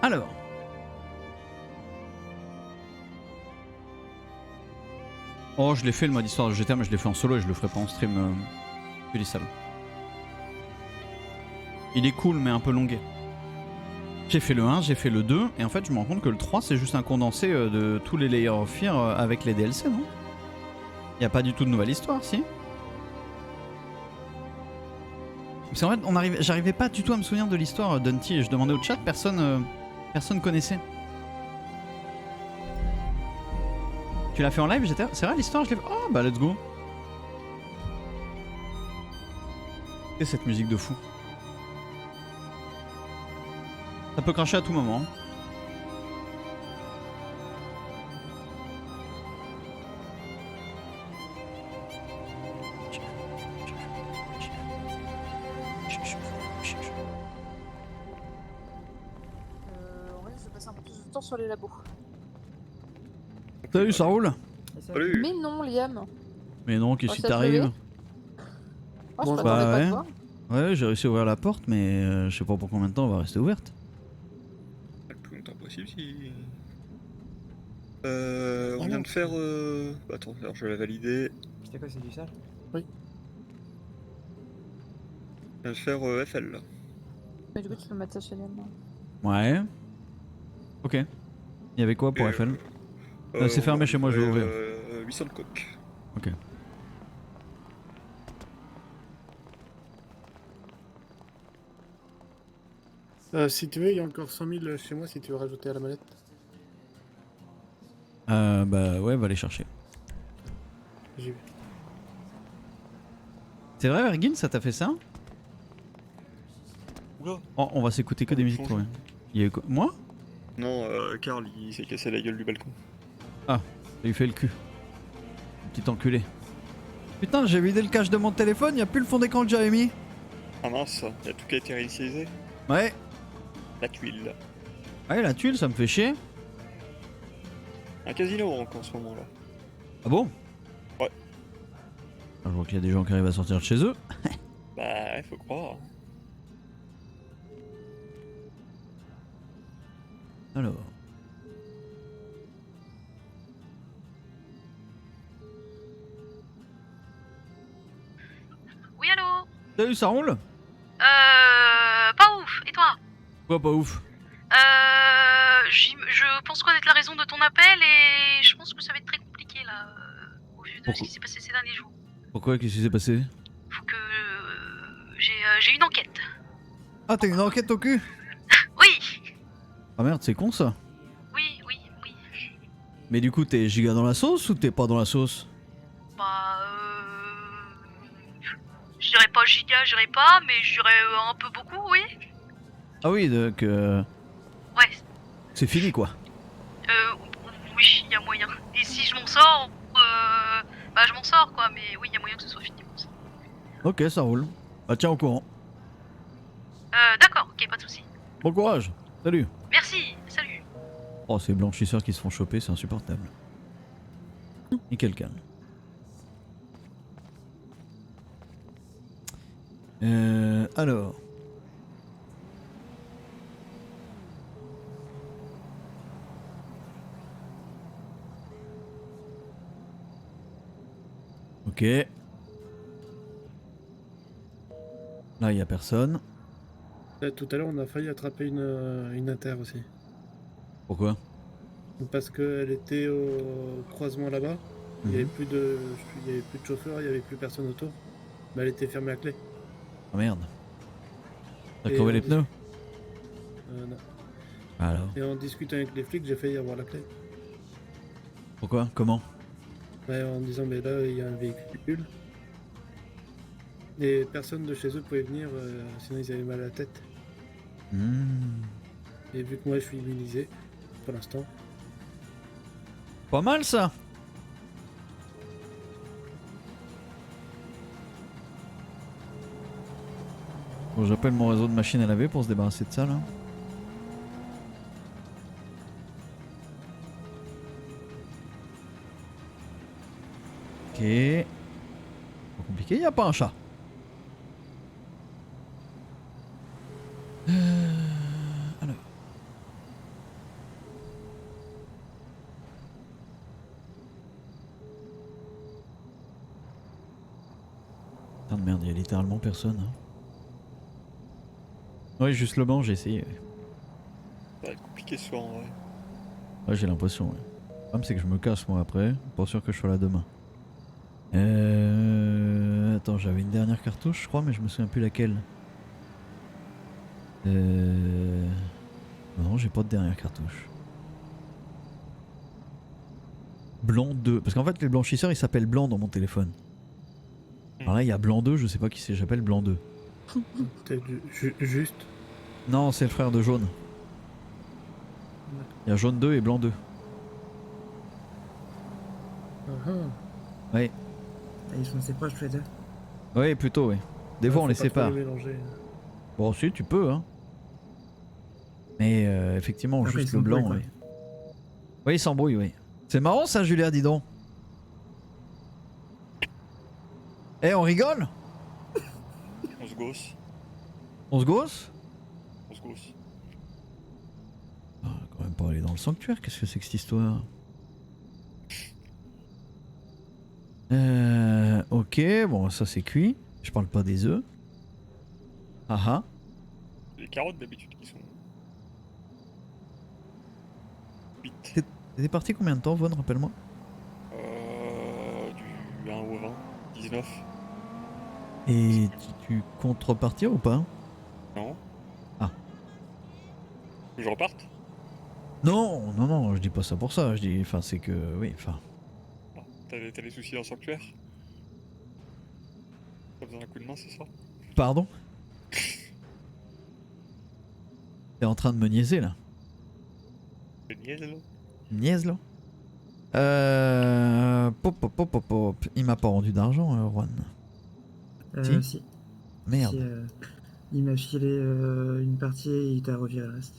Alors. Oh, je l'ai fait le mode histoire de GTA, mais je l'ai fait en solo et je le ferai pas en stream. Plus sale. Il est cool, mais un peu longué. J'ai fait le 1, j'ai fait le 2, et en fait, je me rends compte que le 3, c'est juste un condensé de tous les Layers of Fear avec les DLC, non? Y a pas du tout de nouvelle histoire, si? Parce qu'en fait, j'arrivais pas du tout à me souvenir de l'histoire d'Unty, et je demandais au chat, personne connaissait. Tu l'as fait en live, GTA? C'est vrai l'histoire, je l'ai fait. Oh bah let's go. Et cette musique de fou. Ça peut cracher à tout moment. On risque de passer un peu plus de temps sur les labos. Salut, ça roule? Salut. Mais non, Liam. Mais non, qu'est-ce Oh, qui ça te t'arrive? levait Oh, je Bon, m'attendais bah pas ouais. à toi. Ouais, j'ai réussi à ouvrir la porte, mais je sais pas pour combien de temps elle va rester ouverte. Le plus longtemps possible si. On vient de faire. Attends, alors je vais la valider. C'était quoi, c'est du sale? On vient de faire FL là. Mais du coup, tu peux mettre ça chez Liam. Ouais. Ok. Il y avait quoi pour Et, FL? C'est on fermé va chez moi, je vais faire, ouvrir. 800 de coke. Ok. Si tu veux, il y a encore 100 000 chez moi si tu veux rajouter à la mallette. Bah ouais, va les chercher. J'y vais. C'est vrai, Vergin, ça t'a fait ça? Oula. Oh, on va s'écouter que des musiques trop bien. Il y a eu quoi? Moi? Non, Karl il s'est cassé la gueule du balcon. Ah, il fait le cul. Petit enculé. Putain, j'ai vidé le cache de mon téléphone, y a plus le fond d'écran que j'avais mis. Ah mince, y a tout qui a été réinitialisé. Ouais. La tuile. Ouais, la tuile, ça me fait chier. Un casino en ce moment là. Ah bon? Ouais. Je vois qu'il y a des gens qui arrivent à sortir de chez eux. Bah ouais, faut croire. Alors. Oui, allô? Salut, ça roule? Pas ouf. Et toi? Quoi, pas ouf? Je pense connaître la raison de ton appel et je pense que ça va être très compliqué là, au vu de Pourquoi? ce qui s'est passé ces derniers jours. Pourquoi? Qu'est-ce qui s'est passé? Faut que j'ai une enquête. Ah, t'as une enquête au cul? Oui, Ah merde, c'est con ça. oui, oui, oui. Mais du coup, t'es giga dans la sauce ou t'es pas dans la sauce? Bah, je dirais pas giga, je dirais pas, mais je dirais un peu beaucoup, oui. Ah oui, donc Ouais, c'est fini quoi. oui, y a moyen. Et si je m'en sors, bah je m'en sors quoi, mais oui, y a moyen que ce soit fini. Ok, ça roule. Bah tiens au courant. D'accord, ok, pas de soucis. Bon courage. Salut. Merci, salut. Oh, ces blanchisseurs qui se font choper, c'est insupportable. Nickel calme. Alors. Ok. Là, il y a personne. Tout à l'heure, on a failli attraper une inter aussi. Pourquoi? Parce qu'elle était au croisement là-bas. Il n'y avait plus de chauffeur, il n'y avait plus personne autour. Mais elle était fermée à clé. Ah merde. T'as Et crevé on les dis- pneus? Non. Alors. Et en discutant avec les flics, j'ai failli avoir la clé. Pourquoi? Comment? Ouais, en disant, mais là, il y a un véhicule. Et personne de chez eux pouvait venir, sinon ils avaient mal à la tête. Et vu que moi je suis immunisé, pour l'instant. Pas mal ça. Bon, j'appelle mon réseau de machines à laver pour se débarrasser de ça là. Ok. Pas compliqué, y a pas un chat. Alors. personne, merde, il y a littéralement personne. Hein. Ouais, juste le banc, j'ai essayé. Ça va être compliqué ce soir en vrai. Ouais, j'ai l'impression, ouais. Le problème, c'est que je me casse moi après. Pas sûr que je sois là demain. Attends, j'avais une dernière cartouche, je crois, mais je me souviens plus laquelle. Non, j'ai pas de dernière cartouche. Blanc 2. Parce qu'en fait, les blanchisseurs ils s'appellent Blanc dans mon téléphone. Alors là, il y a Blanc 2, je sais pas qui c'est, j'appelle Blanc 2. Peut-être juste. Non, c'est le frère de Jaune. Il y a Jaune 2 et Blanc 2. Ouais. Ils sont assez proches tous les deux. Ouais, plutôt, ouais. Des fois, on les sépare. Mélanger. Bon, si, tu peux, hein. Mais effectivement, Après, juste ils le blanc, s'embrouillent, oui. Oui, ils s'embrouillent, oui. C'est marrant ça, Julia, dis donc. Eh, on rigole? On se gosse. On se gosse? On se gosse. Ah, quand même pas aller dans le sanctuaire, qu'est-ce que c'est que cette histoire? Ok, bon, ça c'est cuit. Je parle pas des œufs. Ah ah. Les carottes d'habitude qui sont. 8. T'es parti combien de temps, Von, rappelle-moi? Du 1 au 20. 19. Et tu comptes repartir ou pas? Non. Ah. Faut que je reparte? Non, non, non, je dis pas ça pour ça. Je dis, enfin, c'est que, oui, enfin. Ah, t'as des soucis dans le sanctuaire? T'as besoin d'un coup de main, c'est ça? Pardon? T'es en train de me niaiser là? C'est niaise là? Niaise là? Pop. Il m'a pas rendu d'argent, Juan. Si. Merde. Si, il m'a filé une partie et il t'a reviré le reste.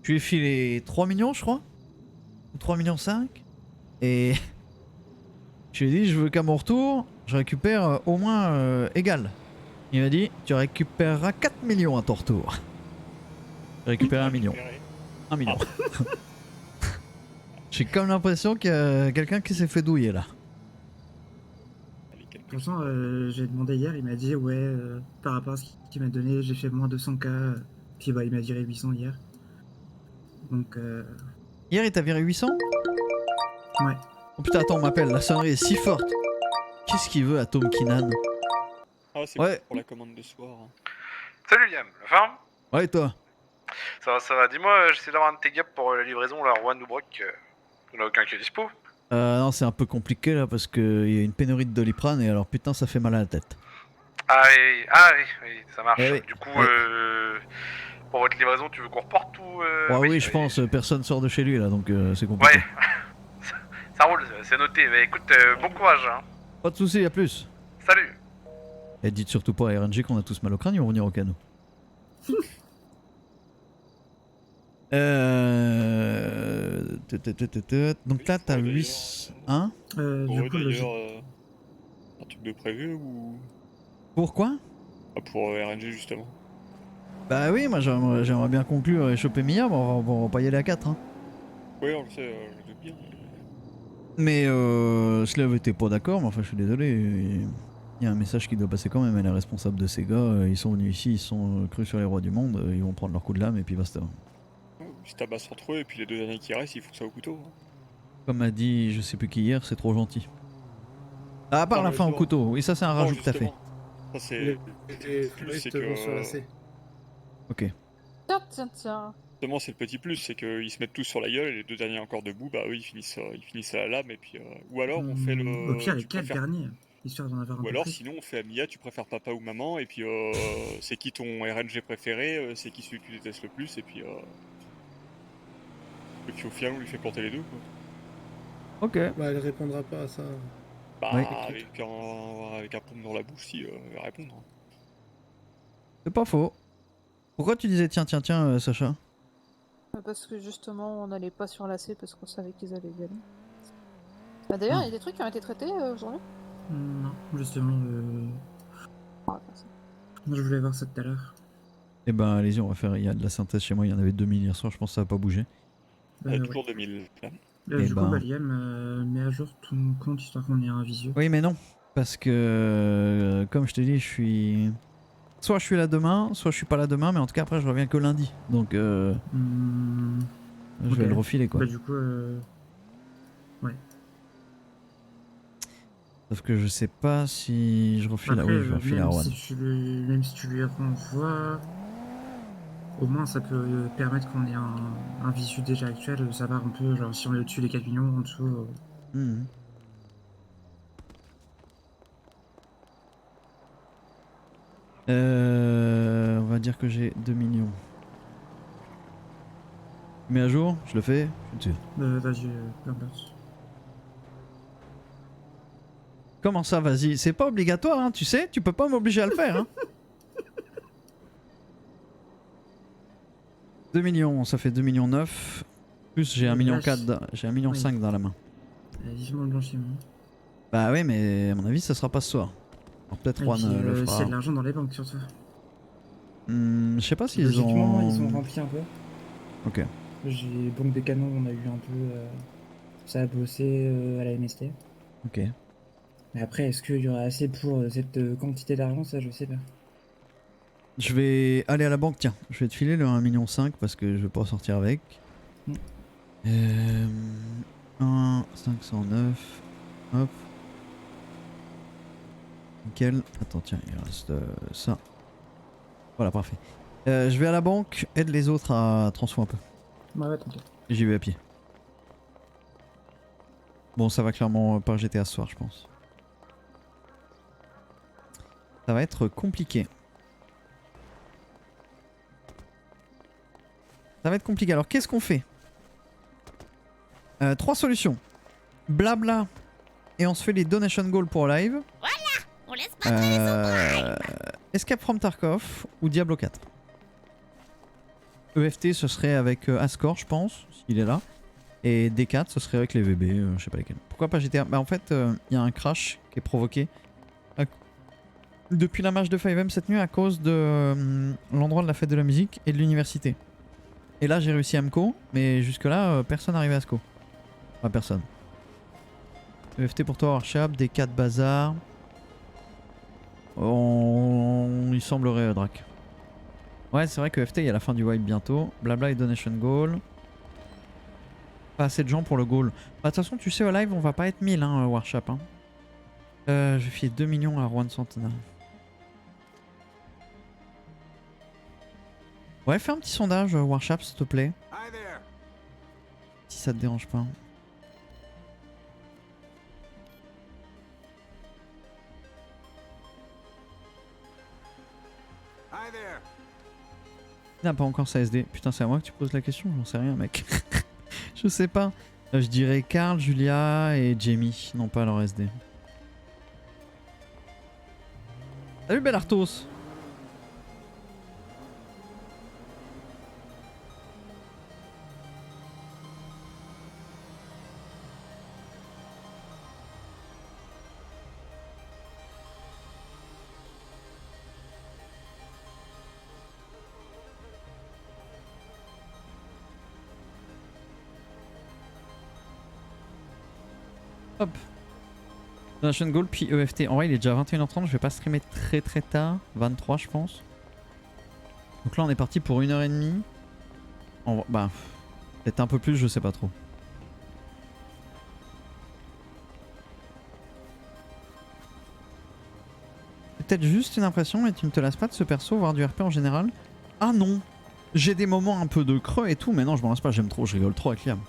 Tu lui ai filé 3 millions, je crois? Ou 3 millions 5? Et je lui ai dit, je veux qu'à mon retour, je récupère au moins égal. Il m'a dit, tu récupéreras 4 millions à ton retour. J'ai récupéré 1 million. 1 million. J'ai comme l'impression qu'il y a quelqu'un qui s'est fait douiller là. Pourtant, j'ai demandé hier, il m'a dit, ouais, par rapport à ce qu'il m'a donné, j'ai fait moins de 100K. Puis bah, il m'a viré 800 hier. Donc, Hier, il t'a viré 800? ouais. Oh putain, attends, on m'appelle, la sonnerie est si forte. Qu'est-ce qu'il veut, Atom Kinan? Ah, c'est Ouais. pour la commande de soir. Salut Liam, la forme? Ouais, et toi? Ça va. Dis-moi, j'essaie d'avoir un de tes gars pour la livraison, la Rouen ou Brock. On a aucun qui est dispo? Non, c'est un peu compliqué là parce qu'il y a une pénurie de Doliprane et alors putain, ça fait mal à la tête. Ah oui, ça marche. Eh oui. Du coup, Ouais. pour votre livraison, tu veux qu'on reporte ou... Ouais, oui, je pense, personne sort de chez lui là donc c'est compliqué. Ouais, ça roule, c'est noté. Mais écoute, bon courage. Hein. Pas de soucis, à plus. Salut. Et dites surtout pas à RNG qu'on a tous mal au crâne, ils vont venir au canot. Donc là, t'as 8... Hein? Du coup, d'ailleurs, un truc de prévu ou. Pourquoi? Ah, pour RNG justement. Bah oui, moi j'aimerais bien conclure et choper Mia, mais on va pas y aller à 4. Hein. Oui, on le sait, je doute bien. Mais Slave était pas d'accord, mais enfin je suis désolé. Il y a un message qui doit passer quand même, elle est responsable de ces gars, ils sont venus ici, ils sont crus sur les rois du monde, ils vont prendre leur coup de lame et puis basta. Ils se tabassent entre eux et puis les 2 années qui restent, ils font ça au couteau. Hein. Comme a dit je sais plus qui hier, c'est trop gentil. Ah, à part Non, la mais fin au non. couteau, oui ça c'est un Non, rajout que t'as fait. justement. Ça c'est. Les plus, touristes c'est que- vont se lasser. Ok. Tiens. Justement, c'est le petit plus, c'est qu'ils se mettent tous sur la gueule et les 2 derniers encore debout, bah eux ils finissent à la lame et puis. Ou alors on fait le. Au pire, les tu 4 préfères- derniers, histoire d'en avoir un Ou peu alors plus. sinon on fait à Mia, tu préfères papa ou maman et puis c'est qui ton RNG préféré, c'est qui celui que tu détestes le plus et puis au final on lui fait planter les deux quoi. Ok. Bah, elle répondra pas à ça. Bah Oui. avec un pompe dans la bouche si elle va répondre. C'est pas faux. Pourquoi tu disais tiens Sacha? Parce que justement, on n'allait pas surlasser parce qu'on savait qu'ils allaient y aller. Bah, d'ailleurs, il y a des trucs qui ont été traités aujourd'hui. Non, justement, Ah, personne. je voulais voir ça tout à l'heure. Eh ben allez-y, on va faire, il y a de la synthèse chez moi, il y en avait 2000 hier soir, je pense que ça va pas bouger. Ouais. Toujours 2000. Là. Eh Du ben. coup, Liam, mets à jour ton compte histoire qu'on ait un visio. Oui mais non. Parce que, comme je te dis, je suis... Soit je suis là demain, soit je suis pas là demain, mais en tout cas après je reviens que lundi. Donc je vais Ok. le refiler quoi. Bah, du coup, ouais. Sauf que je sais pas si je refile Après, oui, je vais refiler à même Rouen. même si tu lui renvoies, au moins ça peut permettre qu'on ait un visu déjà actuel, de savoir un peu, genre si on est au-dessus des 4 millions, en dessous. Mhm. On va dire que j'ai 2 millions. Tu mets à jour, je le fais, je suis dessus. Vas-y, peu importe. Comment ça, vas-y? C'est pas obligatoire, hein, tu sais, tu peux pas m'obliger à le faire. Hein. 2 millions, ça fait 2 millions 9. Plus j'ai 1 million 4, j'ai 1 million Oui. 5 dans la main. Vivement le blanchiment. Bah oui, mais à mon avis, ça sera pas ce soir. Alors peut-être Et Juan puis, le s'il y fera. a de l'argent dans les banques, surtout. Je sais pas s'ils Logiquement, ont... ils ont rempli un peu. Ok. J'ai Banque des Canons, on a eu un peu. Ça a bossé à la MST. Ok. Mais après, est-ce qu'il y aura assez pour cette quantité d'argent? Ça, je sais pas. Je vais aller à la banque, tiens. Je vais te filer le 1,5 million parce que je vais pas sortir avec. 1, 509. Hop. Nickel. Attends, tiens, il reste ça. Voilà, parfait. Je vais à la banque, aide les autres à transfo un peu. Ouais, t'inquiète. Et j'y vais à pied. Bon, ça va clairement pas GTA ce soir, je pense. Ça va être compliqué. Ça va être compliqué. Alors, qu'est-ce qu'on fait? 3 solutions. Blabla. Et on se fait les donation goals pour live. On laisse pas traîner Escape from Tarkov ou Diablo 4. EFT, ce serait avec Ascor, je pense, s'il est là. Et D4, ce serait avec les VB, je sais pas lesquels. Pourquoi pas GTA? Bah en fait, il y a un crash qui est provoqué depuis la match de 5M cette nuit à cause de l'endroit de la fête de la musique et de l'université. Et là, j'ai réussi à Amco, mais jusque-là, personne n'arrivait à Asco. Enfin, personne. EFT pour toi, Warshap, D4 bazar. Il semblerait, Drac. Ouais, c'est vrai que EFT, il y a la fin du wipe bientôt. Blabla et donation goal. Pas assez de gens pour le goal. Bah, de toute façon, tu sais, au live, on va pas être 1000, hein, Warshap. Hein. Je vais filer 2 millions à Juan Centenaire. Ouais, fais un petit sondage, Warshap, s'il te plaît. Si ça te dérange pas. Il n'a pas encore sa SD. Putain, c'est à moi que tu poses la question? J'en sais rien, mec. Je sais pas. Je dirais Carl, Julia et Jamie. Non, pas leur SD. Salut Belartos. Hop. Donation Goal puis EFT. En vrai, il est déjà 21h30. Je vais pas streamer très tard. 23, je pense. Donc là, on est parti pour 1h30. Bah, peut-être un peu plus, je sais pas trop. C'est peut-être juste une impression et tu ne te lasses pas de ce perso, voire du RP en général. Ah non! J'ai des moments un peu de creux et tout, mais non, je m'en lasse pas. J'aime trop, je rigole trop avec Liam.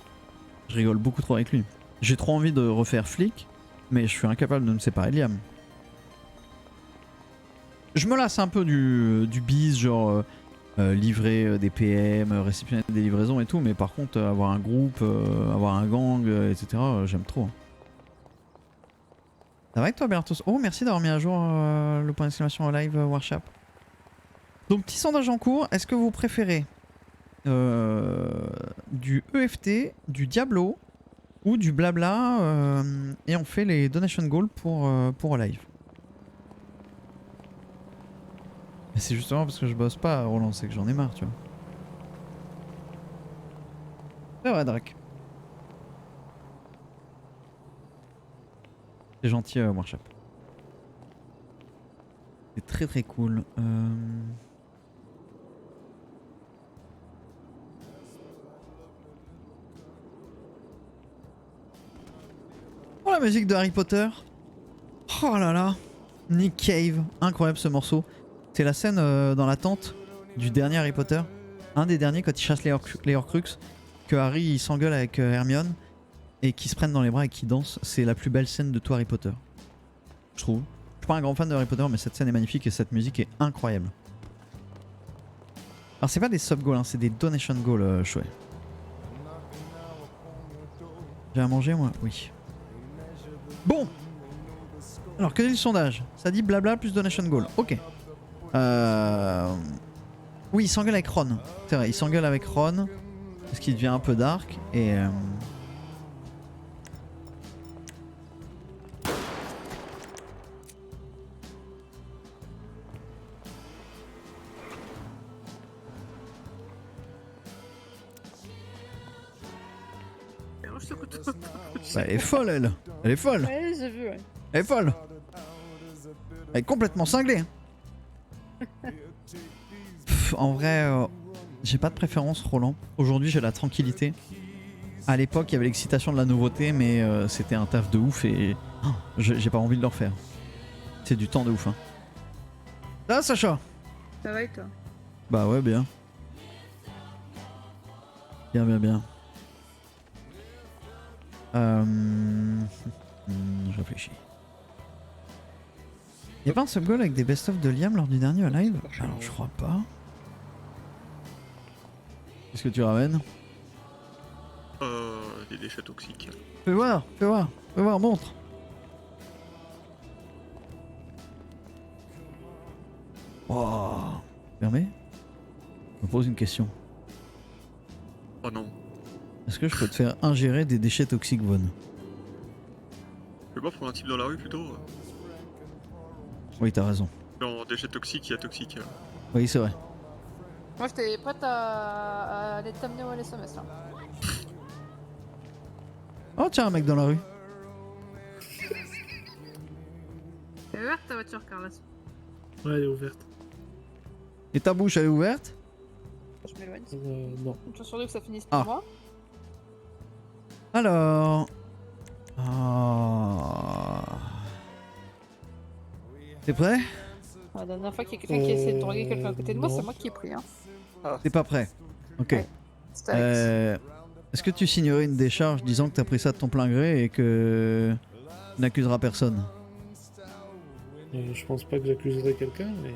Je rigole beaucoup trop avec lui. J'ai trop envie de refaire flic, mais je suis incapable de me séparer de Liam. Je me lasse un peu du biz, genre livrer des PM, réceptionner des livraisons et tout, mais par contre avoir un groupe, avoir un gang, etc. J'aime trop. Hein. Ça va avec toi Bertos? Oh merci d'avoir mis à jour le point d'exclamation au live Warshap. Donc petit sondage en cours, est-ce que vous préférez du EFT, du Diablo ou du blabla et on fait les donation goals pour live. Mais c'est justement parce que je bosse pas Roland, c'est que j'en ai marre tu vois. C'est vrai Drac. C'est gentil Warshap. C'est très très cool. Oh la musique de Harry Potter. Oh là là. Nick Cave. Incroyable ce morceau. C'est la scène dans la tente du dernier Harry Potter. Un des derniers quand il chasse les Horcruxes. Que Harry il s'engueule avec Hermione. Et qui se prennent dans les bras et qui dansent. C'est la plus belle scène de tout Harry Potter. Je trouve. Je suis pas un grand fan de Harry Potter mais cette scène est magnifique et cette musique est incroyable. Alors c'est pas des sub goals, hein, c'est des donation goals chouette. J'ai à manger moi? Oui. Bon. Alors que dit le sondage? Ça dit blabla plus donation goal. Ok. Oui il s'engueule avec Ron. C'est vrai il s'engueule avec Ron. Parce qu'il devient un peu dark et... Bah, elle est folle elle. Elle est folle. Ouais, j'ai vu, ouais. Elle est folle. Elle est complètement cinglée. Pff, en vrai, j'ai pas de préférence Roland. Aujourd'hui j'ai la tranquillité. À l'époque il y avait l'excitation de la nouveauté mais c'était un taf de ouf et j'ai pas envie de le refaire. C'est du temps de ouf. Hein. Là Sacha. Ça va et toi? Bah ouais bien. Bien. Je réfléchis. Y'a pas un sub-goal avec des best-of de Liam lors du dernier live? Alors je crois pas. Qu'est-ce que tu ramènes? Des déchets toxiques. Fais voir, montre. Oh. Permet? Je me pose une question. Oh non. Est-ce que je peux te faire ingérer des déchets toxiques, Von? Je peux pas prendre un type dans la rue plutôt? Oui, t'as raison. Dans déchets toxiques, il y a toxique. Oui, c'est vrai. Moi j'étais prête à aller t'amener au LSMS là. Oh, tiens, un mec dans la rue. Elle est ouverte ta voiture, Carlos? Ouais, elle est ouverte. Et ta bouche, elle est ouverte? Je m'éloigne. Non. Je suis sûr que ça finisse pour moi. Alors... Oh... T'es prêt? La dernière fois qu'il y a quelqu'un qui a essayé de droguer quelqu'un à côté de moi, c'est moi qui ai pris. Hein. T'es pas prêt? Ok. Ouais. C'était Alex. Est-ce que tu signerais une décharge disant que t'as pris ça de ton plein gré et que tu n'accuseras personne? Je pense pas que j'accuserai quelqu'un, mais...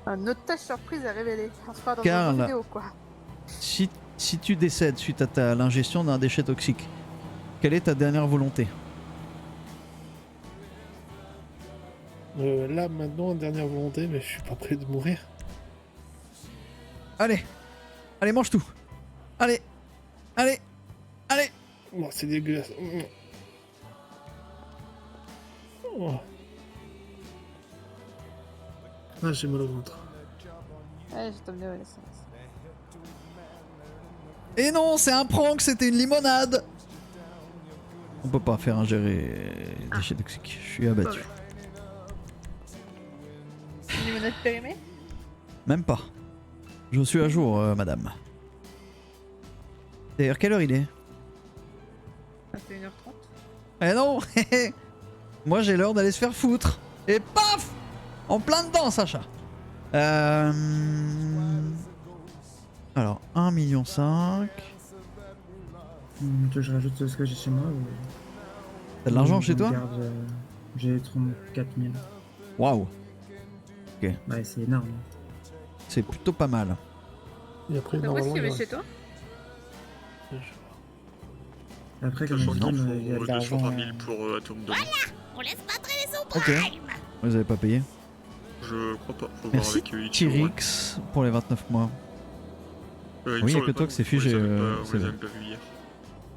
Un otage surprise est révélé. On se parle dans Carl. une vidéo quoi. Si tu décèdes suite à l'ingestion d'un déchet toxique, quelle est ta dernière volonté? Là, maintenant, dernière volonté, mais je suis pas prêt de mourir. Allez, mange tout. Allez. Oh, c'est dégueulasse. Oh. Ah, j'ai mal au ventre. Ouais, j'ai t'amené au LSMS. Et non, c'est un prank, c'était une limonade. On peut pas faire ingérer des déchets toxiques, je suis abattu. Une limonade périmée? Même pas. Je suis à jour, madame. D'ailleurs, quelle heure il est? 21h30. Eh non. Moi j'ai l'heure d'aller se faire foutre. Et paf! En plein dedans, Sacha. Alors, 1,5 million. Que je rajoute ce que j'ai chez moi ou... T'as de l'argent je chez toi? garde, j'ai 34 000. Waouh. Ouais, c'est énorme. C'est plutôt pas mal. Et après, Où est-ce qu'il y avait il chez toi? Après, comme Sachant je qu'il dis, faut il y a de l'argent. 220 000 pour Atom Dome. On laisse pas traîner son Ok. prime. Vous avez pas payé? Je crois pas. Faut Merci voir avec Ichiro. Tyrix pour les 29 mois. Il me Oui, y a semble que pas, toi que c'est on les figé, avait pas- c'est On les vrai. a même pas vus hier.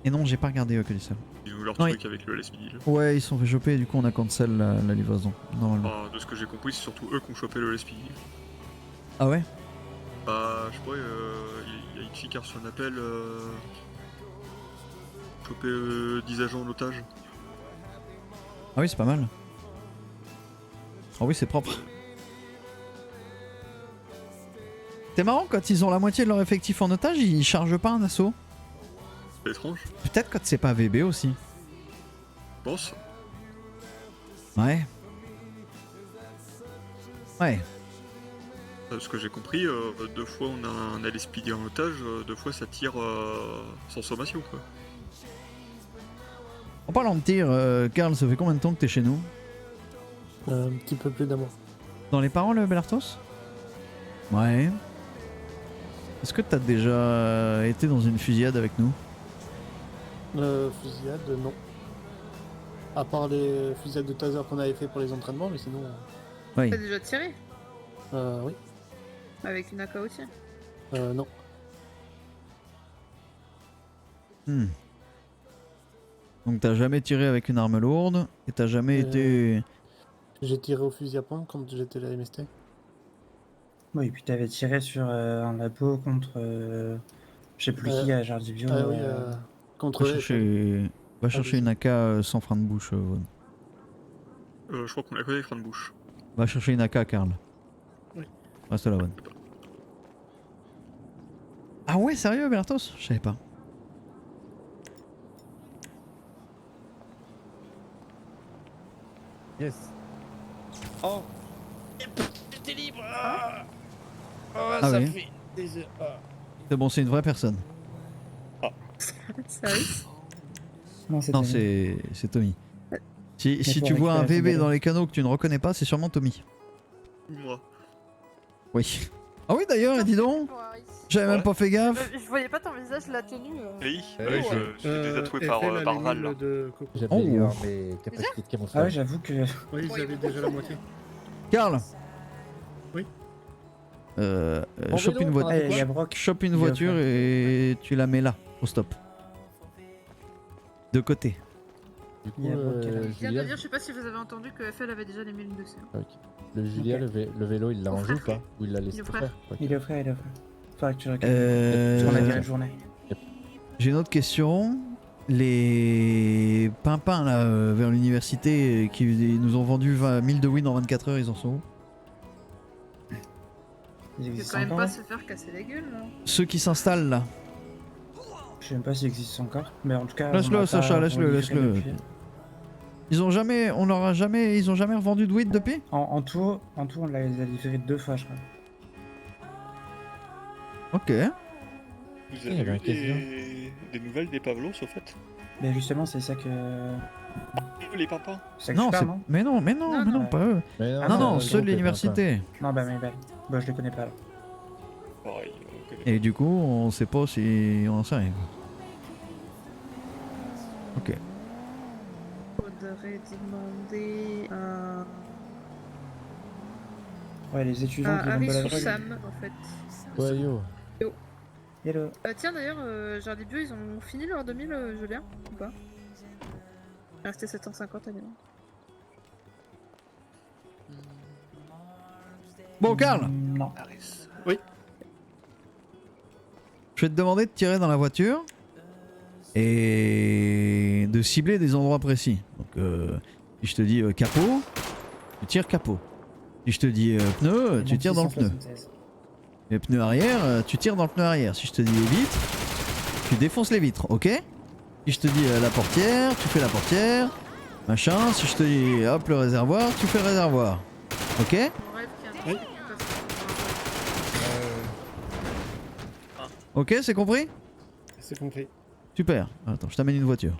Et non, j'ai pas regardé que ça. Ils ont eu leur Non, truc avec le LS Midi. là. Ouais, ils sont fait choper et du coup on a cancel la livraison. Normalement. Enfin, de ce que j'ai compris, c'est surtout eux qui ont chopé le LS Midi. Ah ouais? Bah, je sais pas, il y a Ichi qui a reçu un appel. Choper 10 agents en otage. Ah oui, c'est pas mal. Oh oui, c'est propre. C'est marrant, quand ils ont la moitié de leur effectif en otage, ils chargent pas un assaut. C'est étrange. Peut-être quand c'est pas VB aussi. Je pense. Ouais. Ouais. Ce que j'ai compris, 2 fois on a un LSPD en otage, 2 fois ça tire sans sommation quoi. En parlant de tir, Karl, ça fait combien de temps que t'es chez nous? Un petit peu plus d'un mois. Dans les paroles, Belartos? Ouais. Est-ce que t'as déjà été dans une fusillade avec nous? Fusillade, non. À part les fusillades de taser qu'on avait fait pour les entraînements, mais sinon. Oui. T'as déjà tiré? Oui. Avec une AK aussi? Non. Hmm. Donc t'as jamais tiré avec une arme lourde et t'as jamais été... J'ai tiré au fusil à pompe quand j'étais à la MST. Oui, et puis t'avais tiré sur un labo contre. Je sais plus qui à Jardibio. Ah oui, contre Va chercher une AK sans frein de bouche. Je crois qu'on la connaît, frein de bouche. Va chercher une AK, Karl. Oui. Reste là, bonne. Ah ouais, sérieux, Belartos? Je savais pas. Yes. Oh. T'es libre. Oh, Ah ça oui. fait des heures. Ah. C'est bon, c'est une vraie personne. Sérieux? Non, c'est Non, Tommy. c'est Tommy. Si pour tu vois un récupérer son VB vélo. dans les canaux que tu ne reconnais pas, c'est sûrement Tommy. Moi. Oui. Ah oui, d'ailleurs, dis donc, j'avais même pas fait gaffe. Je voyais pas ton visage, la tenue. Oui, Ouais, je suis déjà tatoué par Val là. de Coco. J'améliore mes capacités de Ah ouais, camouflage. j'avoue que. Oui, ils avaient déjà la moitié. Karl. Oui. Chope vélo, une voiture. t'en as Eh, il y a Brock. Chope une Il est voiture offert. et tu la mets là, au stop. De côté. Du coup, Il y a Brock qui est là. Je viens de Julia, dire, je sais pas si vous avez entendu que FL avait déjà les 1200. ok. Le Julia, Ok. le vélo, il l'a Mon en jeu ou frère. pas? Ou il l'a laissé Il est au faire? frère. Ok. Il est offert, il est offert. Faudrait que tu regardes. On a bien la journée. J'ai une autre question. Les pimpins là vers l'université qui nous ont vendu 1000 de win en 24 heures, ils en sont où? Ils Il faut existent quand même encore pas là se faire casser la gueule là. Ceux qui s'installent là. Je sais même pas s'ils existent encore. Mais en tout cas. Laisse-le, on a Sacha, pas laisse-le, relivré laisse-le. depuis. Ils ont jamais revendu de weed depuis? En tout, on l'a livré 2 fois, je crois. Ok. Vous Il y avait avez un eu casino. des nouvelles des Pavlos au fait? Mais justement, c'est ça que. Les pimpins? C'est ça que Non, je parle, c'est... non mais non, Non, non. pas eux. Mais Ah Non, non, non, le ceux de groupe est l'université. Non, bah, mais bah, je les connais pas là. Pareil, on connaît. Et du coup, on sait pas si on en sait rien. Ok. Faudrait demander à. Ouais, les étudiants qui vendent de la Harry drogue. Sam en fait. pas. Ouais, yo. Hello. Tiens d'ailleurs, Jardibio, ils ont fini leur 2000 Julien ou pas? Il restait 750 à Milan. Bon, Karl, Non. je vais te demander de tirer dans la voiture et de cibler des endroits précis. Donc, si je te dis capot, tu tires capot. Si je te dis pneu, tu tires dans le pneu. 676. Les pneus arrière, tu tires dans le pneu arrière. Si je te dis les vitres, tu défonces les vitres, ok? Si je te dis la portière, tu fais la portière. Machin, si je te dis hop le réservoir, tu fais le réservoir. Ok? Mon rêve qu'il y a un truc Ok, c'est compris? C'est compris. Super. Attends, je t'amène une voiture.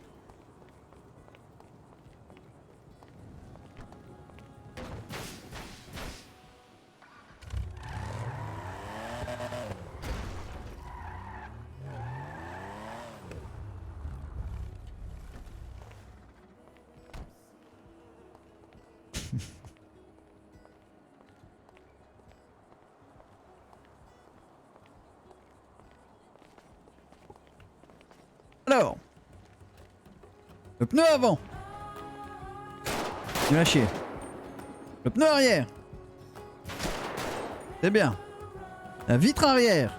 Alors, le pneu avant. Il m'a chier. Le pneu arrière. C'est bien. La vitre arrière.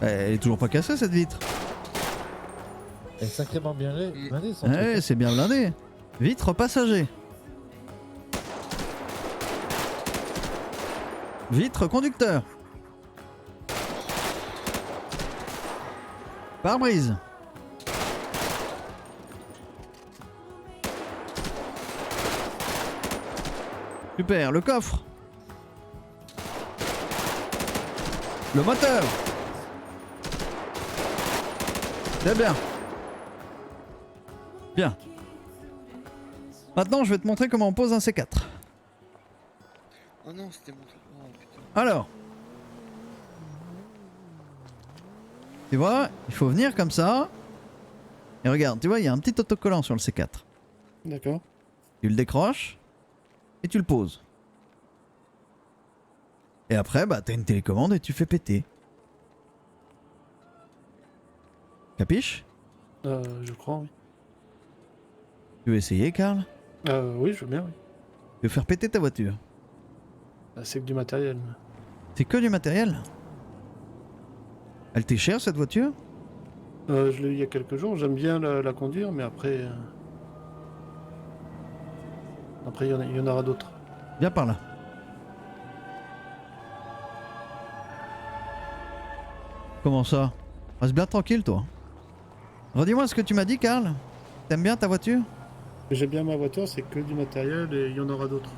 Elle est toujours pas cassée cette vitre. Elle est sacrément bien blindée son Ouais, truc. c'est bien blindé. Vitre passager. Vitre conducteur. Pare-brise. Super, le coffre. Le moteur. C'est bien. Bien. Maintenant, je vais te montrer comment on pose un C4. Oh non, c'était mon truc. Oh putain. Alors. Tu vois, il faut venir comme ça. Et regarde, tu vois, il y a un petit autocollant sur le C4. D'accord. Tu le décroches. Et tu le poses. Et après, bah, t'as une télécommande et tu fais péter. Capiche? Je crois, oui. Tu veux essayer, Karl? Oui, je veux bien, oui. Tu veux faire péter ta voiture? C'est que du matériel. C'est que du matériel? Elle t'est chère, cette voiture? Je l'ai eu il y a quelques jours, j'aime bien la conduire, mais après... Après, il y en aura d'autres. Viens par là. Comment ça? Reste bien tranquille, toi. Redis-moi ce que tu m'as dit, Karl. T'aimes bien ta voiture? J'aime bien ma voiture, c'est que du matériel et il y en aura d'autres.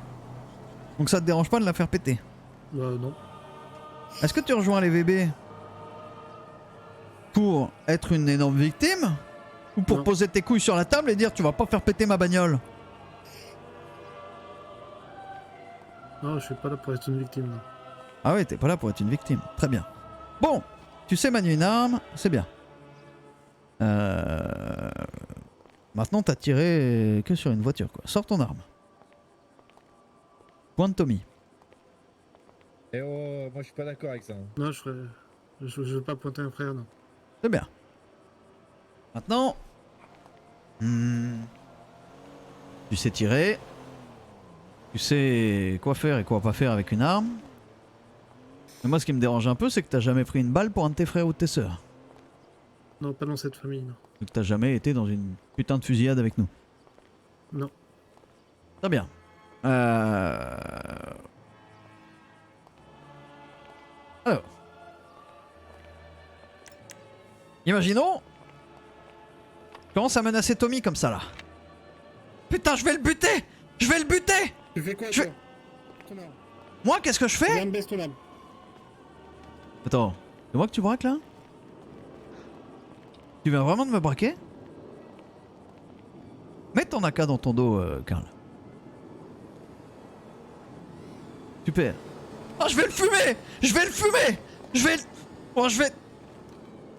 Donc ça te dérange pas de la faire péter? Non. Est-ce que tu rejoins les VB pour être une énorme victime? Ou pour Non. poser tes couilles sur la table et dire tu vas pas faire péter ma bagnole? Non, je suis pas là pour être une victime. Non. Ah ouais, t'es pas là pour être une victime. Très bien. Bon, tu sais manier une arme, c'est bien. Maintenant, t'as tiré que sur une voiture, quoi. Sors ton arme. Point de Tommy. Eh oh, moi je suis pas d'accord avec ça. Hein. Non, je veux pas pointer un frère, non. C'est bien. Maintenant... tu sais tirer. Tu sais quoi faire et quoi pas faire avec une arme. Mais moi, ce qui me dérange un peu, c'est que t'as jamais pris une balle pour un de tes frères ou de tes sœurs. Non, pas dans cette famille, non. Donc t'as jamais été dans une putain de fusillade avec nous. Non. Très bien. Alors. Imaginons. Je commence à menacer Tommy comme ça là. Putain, je vais le buter! Je vais le buter! Tu fais quoi, Je- toi Ton arme. Moi, qu'est-ce que je fais? Baisse ton arme. Attends, c'est moi que tu braques là? Tu viens vraiment de me braquer? Mets ton AK dans ton dos, Karl. Super. Oh, je vais le fumer! Je vais le fumer! Je vais... Oh, je vais...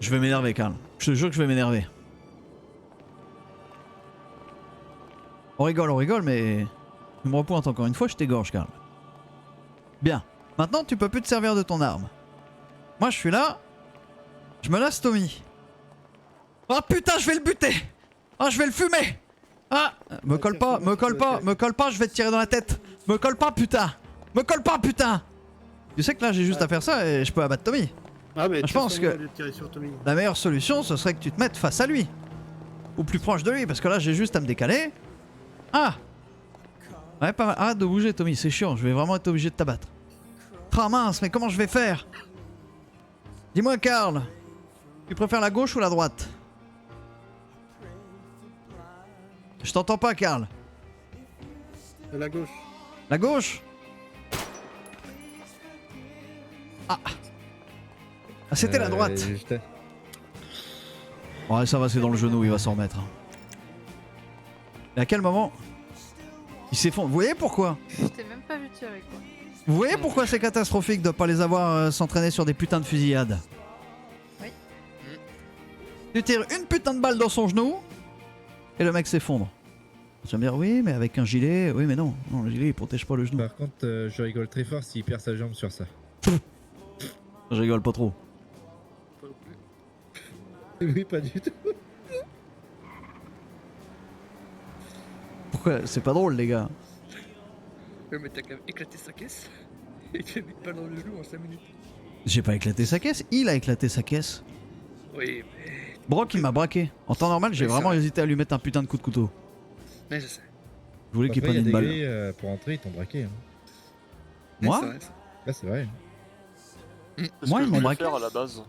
Je vais m'énerver, Karl. Je te jure que je vais m'énerver. On rigole, mais... Tu me repointes encore une fois, je t'égorge, Karl. Bien. Maintenant, tu peux plus te servir de ton arme. Moi, je suis là. Je menace Tommy. Oh putain, je vais le buter! Oh, je vais le fumer! Ah! Me colle pas, je vais te tirer dans la tête! Me colle pas, putain! Me colle pas, putain! Tu sais que là, j'ai juste à faire ça et je peux abattre Tommy. Ah, mais Je pense que- tirer sur Tommy. La meilleure solution, ce serait que tu te mettes face à lui. Ou plus proche de lui, parce que là, j'ai juste à me décaler. Ah! Ouais, pas mal. Arrête de bouger, Tommy, c'est chiant, je vais vraiment être obligé de t'abattre. Ah mince, mais comment je vais faire? Dis-moi, Karl, tu préfères la gauche ou la droite? Je t'entends pas, Karl. À la gauche. La gauche? Ah. Ah, c'était la droite. Juste... Ouais, ça va, c'est dans le genou, il va s'en remettre. Et à quel moment il s'effondre? Vous voyez pourquoi? Je t'ai même pas vu tirer, quoi. Vous voyez pourquoi c'est catastrophique de pas les avoir s'entraîner sur des putains de fusillades? Oui. Tu tires une putain de balle dans son genou et le mec s'effondre. Tu vas me dire oui, mais avec un gilet, oui, mais non, non, le gilet il protège pas le genou. Par contre, je rigole très fort s'il perd sa jambe sur ça. Je rigole pas trop. Oui, pas du tout. Pourquoi? C'est pas drôle, les gars. Ouais, mais t'as quand même éclaté sa caisse. Et tu as mis une balle dans le genou en 5 minutes. J'ai pas éclaté sa caisse, il a éclaté sa caisse. Oui, mais. Brock il m'a braqué. En temps normal, j'ai Oui, c'est vraiment vrai. hésité à lui mettre un putain de coup de couteau. Mais je sais. Je voulais qu'il Après, il y prenne a une des balle. grilles, pour entrer, ils t'ont braqué. Hein. Moi C'est vrai, ça. Là, c'est vrai. C'est ce Moi, que ils je m'ont voulais braqué. faire à la base.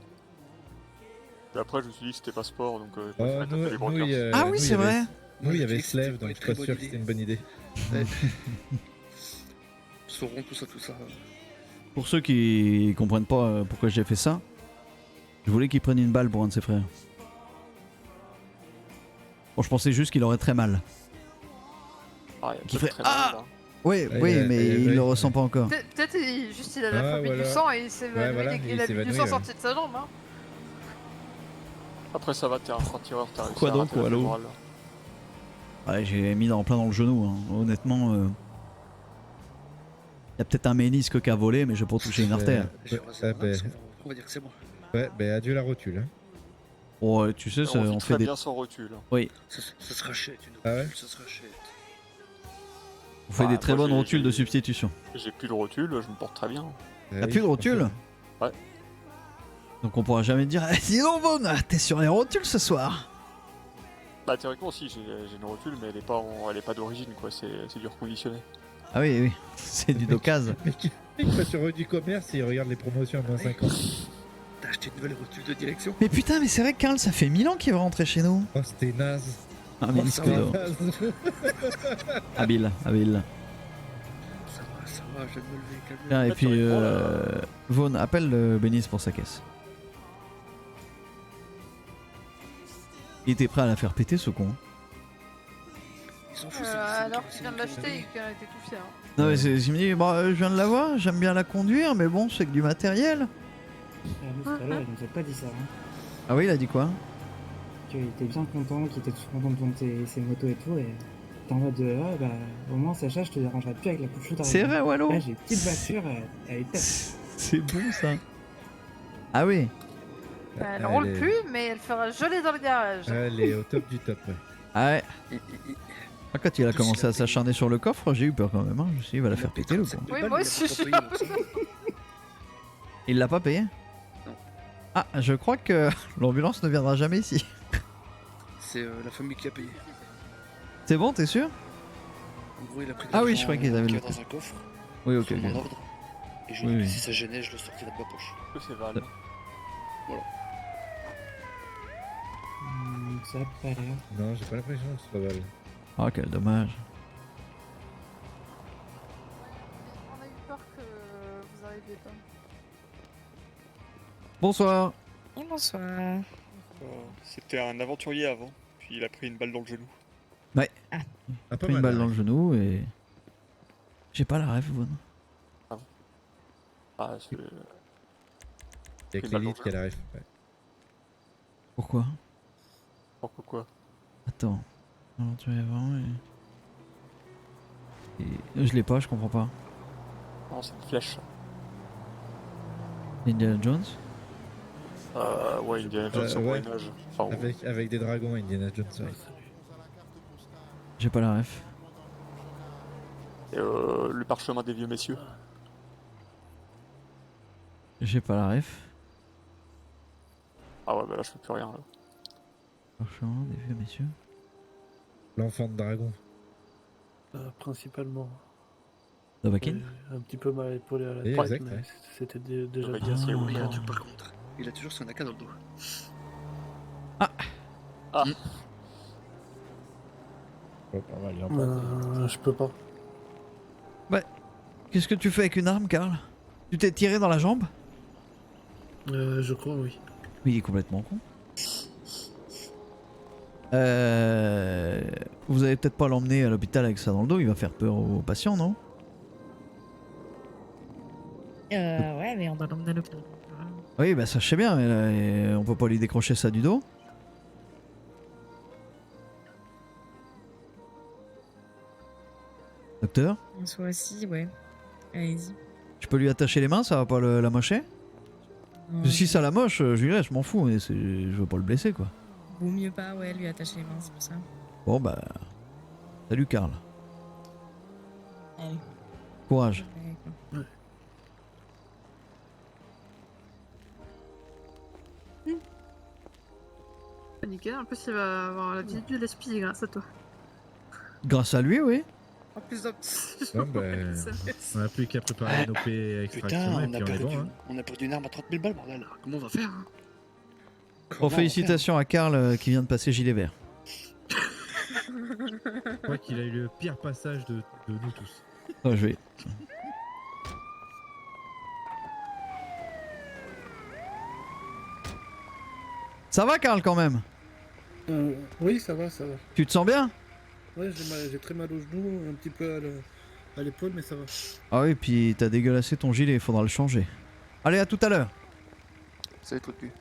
Et après, je me suis dit que c'était pas sport, donc je Oh, préférais taper les braqueurs. Ah oui, c'est vrai. Nous, il y avait Moi, Slave, c'était donc une je suis très pas sûr bonne que c'était idée. une bonne idée. Ouais. Saurons tout ça. Pour ceux qui comprennent pas pourquoi j'ai fait ça, je voulais qu'il prenne une balle pour un de ses frères. Bon, je pensais juste qu'il aurait très mal. Ah, il y a Qui peut-être ferait- très Ah mal, là. Oui, Ouais, oui, il a- mais il a- il ouais. le ressent pas encore. Peut-être juste il a la Ah, phobie voilà. du sang et il s'est évanoui, voilà, il il a s'est vu du évanoui, sang ouais. sorti de sa jambe. Hein. Après, ça va, t'es un franc-tireur, t'as réussi Quoi à donc, rater la Wallo fémorale. Ouais, j'ai mis plein dans le genou, hein. Honnêtement. Y a peut-être un ménisque qui a volé, mais j'ai pas touché une artère. J'ai Ouais, rasé mon ben- axe, on va dire que c'est moi. Ouais, ben adieu la rotule. Hein. Oh, tu sais, On vit on très fait des, bien sans rotule. Ça se rachète, une Ah ouais rotule, ça se rachète. on fait Ah, des très moi, bonnes j'ai- rotules de j'ai- substitution. J'ai plus de rotule, je me porte très bien. T'as plus de rotule? Ouais. Donc on pourra jamais te dire, dis donc Vaughan, t'es sur les rotules ce soir. Bah, théoriquement, si, j'ai une rotule, mais elle est pas d'origine, quoi, c'est du reconditionné. Ah oui, oui, c'est du d'occasion. Mais qui va sur du commerce et il regarde les promotions à moins 50. T'as acheté une nouvelle rotule de direction? Mais putain, mais c'est vrai que Karl, ça fait 1000 ans qu'il va rentrer chez nous. Oh, c'était naze. Ah, Oh, ménisque ça va. d'or. Habile, habile. Ça va, je viens de me lever, calme. Tiens, et Là, puis, théoriquement, là- Vaughan, appelle Bénis pour sa caisse. Il était prêt à la faire péter, ce con. Ils s'en foutent, c'est le Alors c'est qu'il vient de le- l'acheter et qu'il en était tout fier. Hein. Non, mais il me dit, bah, je viens de la voir, j'aime bien la conduire, mais bon, c'est que du matériel. Tout à l'heure, il nous a pas dit ça. Hein. Ah oui, il a dit quoi? Qu'il était bien content, qu'il était tout content de vendre ses motos et tout. Et t'es en mode ah bah au moins Sacha, je te dérangerai plus avec la couche d'argent. C'est vrai, Wallo? Là, j'ai une petite voiture, elle est top. C'est bon, ça. Ah oui. Elle roule plus, mais elle fera geler dans le garage. Elle est au top du top. Ouais. Ah ouais. Il- Ah, quand il a commencé à s'acharner sur le coffre, j'ai eu peur quand même. Hein. Je me suis dit, il va la faire péter le con. Oui, moi aussi, je suis un peu- Il l'a pas payé? Non. Ah, je crois que l'ambulance ne viendra jamais ici. C'est la famille qui a payé. C'est bon, t'es sûr? En gros, il a pris de Ah oui, l'argent je crois qu'ils avaient qu'il y le- a dans un coffre, Oui, ok. sur mon ok. ordre. Et je Oui, lui ai dit oui. si ça gênait, je le sortirais de ma poche. Que c'est Val. Ça a pas l'air. Non, j'ai pas l'impression que c'est pas mal. Ah, quel dommage. On a eu peur que vous arriviez pas. Bonsoir. Et bonsoir. C'était un aventurier avant, puis il a pris une balle dans le genou. Ah, pas Pris une mal. balle hein. dans le genou et. J'ai pas la rêve, Vaughan. Ah, c'est... Il y a Une que balle l'élite dans qui le a la ref. Ouais. Pourquoi? Pourquoi quoi? Attends. Aventurier avant et. Je l'ai pas, je comprends pas. Non, c'est une flèche. Indiana Jones? Ouais, Indiana Jones au ouais. Moyen-Âge. Enfin, Avec des dragons, Indiana Jones. Ouais. J'ai pas la ref. et, le parchemin des vieux messieurs. J'ai pas la ref. Ah ouais, bah là, je fais plus rien. Là. Parchemin des vieux messieurs. L'enfant de dragon. Principalement. Dovahkiin? Un petit peu mal épaulé à la Et tête, exact, mais ouais. c'était déjà Le mec, bien. c'est Ah. oui. Il a tout par contre. Il a toujours son AK dans le dos. Ah, Oh, pas mal, il en prend. Je peux pas. Qu'est-ce que tu fais avec une arme, Karl? Tu t'es tiré dans la jambe? Je crois, oui. Oui, il est complètement con. Vous allez peut-être pas l'emmener à l'hôpital avec ça dans le dos, il va faire peur aux patients, non? Ouais, mais on doit l'emmener à l'hôpital. Oui, bah ça je sais bien, mais là, on peut pas lui décrocher ça du dos. Docteur? Soit assis, ouais. Allez-y. Tu peux lui attacher les mains, ça va pas la mocher? Non, Si ça la moche, je lui laisse, je m'en fous, mais je veux pas le blesser quoi. Vaut mieux pas, ouais, lui attacher les mains, c'est pour ça. Bon bah... Salut Karl. Allez. Courage. Ouais, quoi. Nickel, en plus il va avoir la visite de l'esprit grâce à toi. Grâce à lui, oui. En plus d'un Bon, ben, on n'a plus qu'à préparer nos P extraction et puis on est bon. Hein. on a perdu une arme à 30 000 balles, bordel. Comment on va faire hein Bon, félicitations à Karl qui vient de passer gilet vert. Je crois qu'il a eu le pire passage de nous tous. Oh, je vais. Ça va, Karl, quand même? Oui, ça va, ça va. Tu te sens bien? Ouais, j'ai très mal au genou, un petit peu à l'épaule, mais ça va. Ah oui, puis t'as dégueulassé ton gilet, il faudra le changer. Allez, à tout à l'heure. Ça va être au-dessus.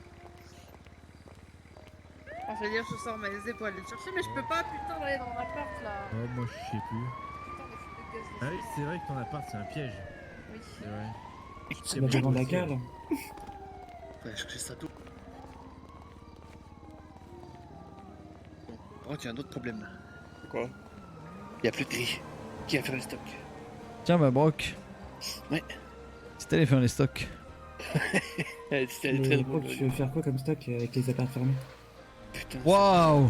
Je veux dire, je sors mes épaules aller le chercher, mais je peux pas, putain, d'aller dans l'appart là. Oh, moi je sais plus. Putain, mais c'est dégueulasse. Ah oui, c'est vrai que ton appart c'est un piège. Oui. C'est vrai. C'est la demande à Karl. Ouais, chercher ça tout. Bon, par contre, il y a un autre problème. Quoi? Il y a plus de gris. Qui va faire le stock? Tiens, bah, Brock. Ouais. Si t'allais faire les stocks. C'était Mais très Brock, drôle. tu veux faire quoi comme stock avec les apparts fermés? Putain. Waouh!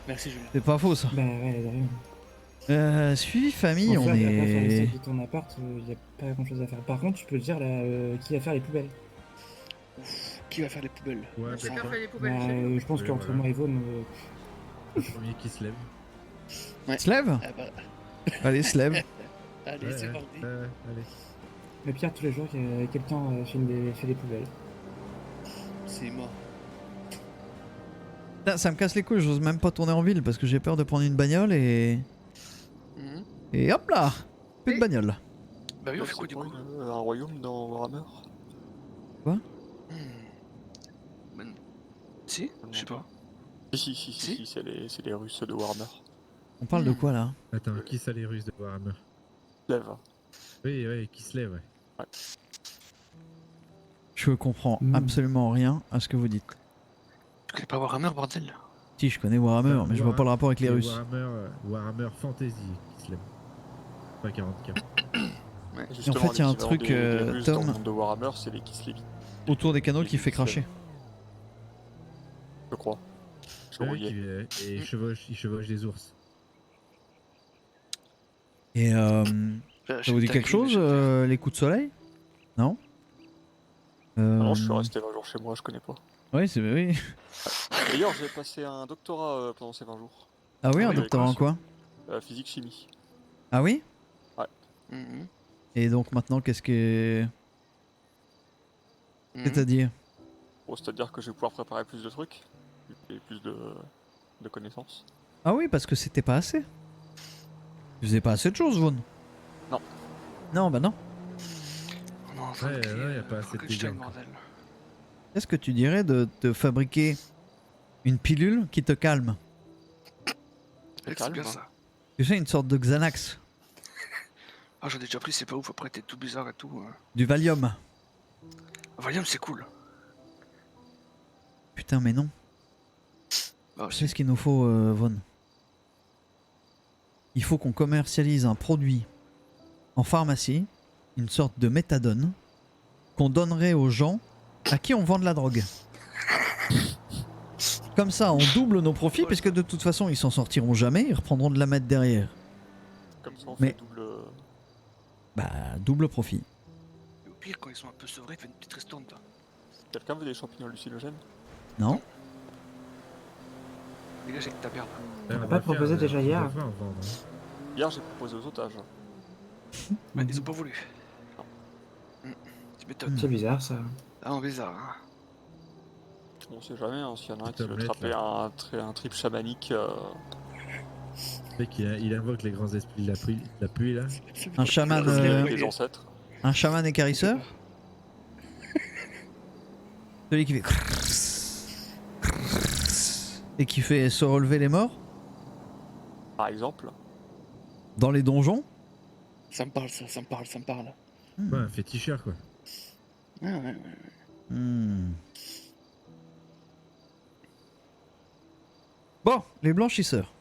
Merci, Julien. C'est pas faux, ça. Bah ouais, de rien. Suivi famille, En on fait, après, faire les est. stocks de ton appart, y a pas grand chose à faire. Par contre, tu peux te dire là, qui va faire les poubelles. Ouf, qui va faire les poubelles? Ouais, J'ai bah, pas quoi. fait les poubelles Bah, chez lui. je pense Oui, qu'entre voilà. moi et Vaughan, Le premier qui se lève. Se lève? Ah bah, Allez, se lève. allez, Ouais, c'est ouais, parti. allez. le pire, tous les jours, quelqu'un fait les poubelles. C'est moi. Putain, ça me casse les couilles, j'ose même pas tourner en ville parce que j'ai peur de prendre une bagnole et. Mhm. Et hop là! Plus de bagnole. Bah oui, on fait quoi C'est du quoi, coup? un royaume dans Warhammer? Ben... Si? Je sais pas. Si, c'est les Russes de Warhammer. On parle de quoi là? Attends, qui ça les Russes de Warhammer? Lève. Oui, qui se lève, ouais. Je comprends Mm. absolument rien à ce que vous dites. Tu connais pas Warhammer, bordel? Si, je connais Warhammer, mais je vois pas le rapport avec les C'est Russes. Warhammer Fantasy qui se lève. Pas 40K. Justement, en fait, il y a un l'équivalent truc, des Russes dans Tom- le monde de Warhammer, c'est les Kislevi, Autour des canaux qui fait cracher. je crois. Je Ouais, rouillais. et il chevauche des ours. Et ça vous dit quelque chose, les coups de soleil? Non? Non, je suis resté 20 jours chez moi, je connais pas. Oui, c'est oui. D'ailleurs, j'ai passé un doctorat pendant ces 20 jours. Ah oui, un Oui, doctorat en quoi? Physique-chimie. Ah oui? Mhm. Et donc maintenant, qu'est-ce que... Mhm. C'est-à-dire? Bon, c'est-à-dire que je vais pouvoir préparer plus de trucs et plus de connaissances. Ah oui, parce que c'était pas assez. Tu faisais pas assez de choses, Vaughan. Non. Non, bah non. On est en train de Ouais, créer ouais, y a pas assez de Frankenstein, dégâts. bordel. Qu'est-ce que tu dirais de te fabriquer une pilule qui te calme? C'est Calme, bien hein. ça. Tu sais, une sorte de Xanax. Ah, j'en ai déjà pris, c'est pas ouf, après t'es tout bizarre et tout. Du Valium. Valium, c'est cool. Putain, mais non. Bah, Tu sais ce qu'il nous faut, Vaughan? Il faut qu'on commercialise un produit en pharmacie, une sorte de méthadone, qu'on donnerait aux gens à qui on vend de la drogue. Comme ça, on double nos profits, parce que de toute façon, ils s'en sortiront jamais, ils reprendront de la mettre derrière. Comme ça, on Mais- fait double. Bah, double profit. au pire, quand ils sont un peu sevrés, fais une petite ristourne, toi. Quelqu'un veut des champignons hallucinogènes? Non? Dégage avec ta merde. Ouais, on pas va proposé faire, déjà on hier. va faire en vendre, hein. Hier, j'ai proposé aux otages. Mais ils ont pas voulu. Tu m'étonnes. C'est bizarre ça. Ah, non, bizarre, hein. On sait jamais, hein, s'il y en a un qui veut Omelette, attraper un trip chamanique. Le mec, il invoque les grands esprits de la pluie là. Un chaman, Les ancêtres. un chaman écarisseur? Celui qui fait... Et qui fait se relever les morts? Par exemple. Dans les donjons? Ça me parle, ça me parle. Ouais, un féticheur quoi. Ouais. Hmm. Bon, les blanchisseurs.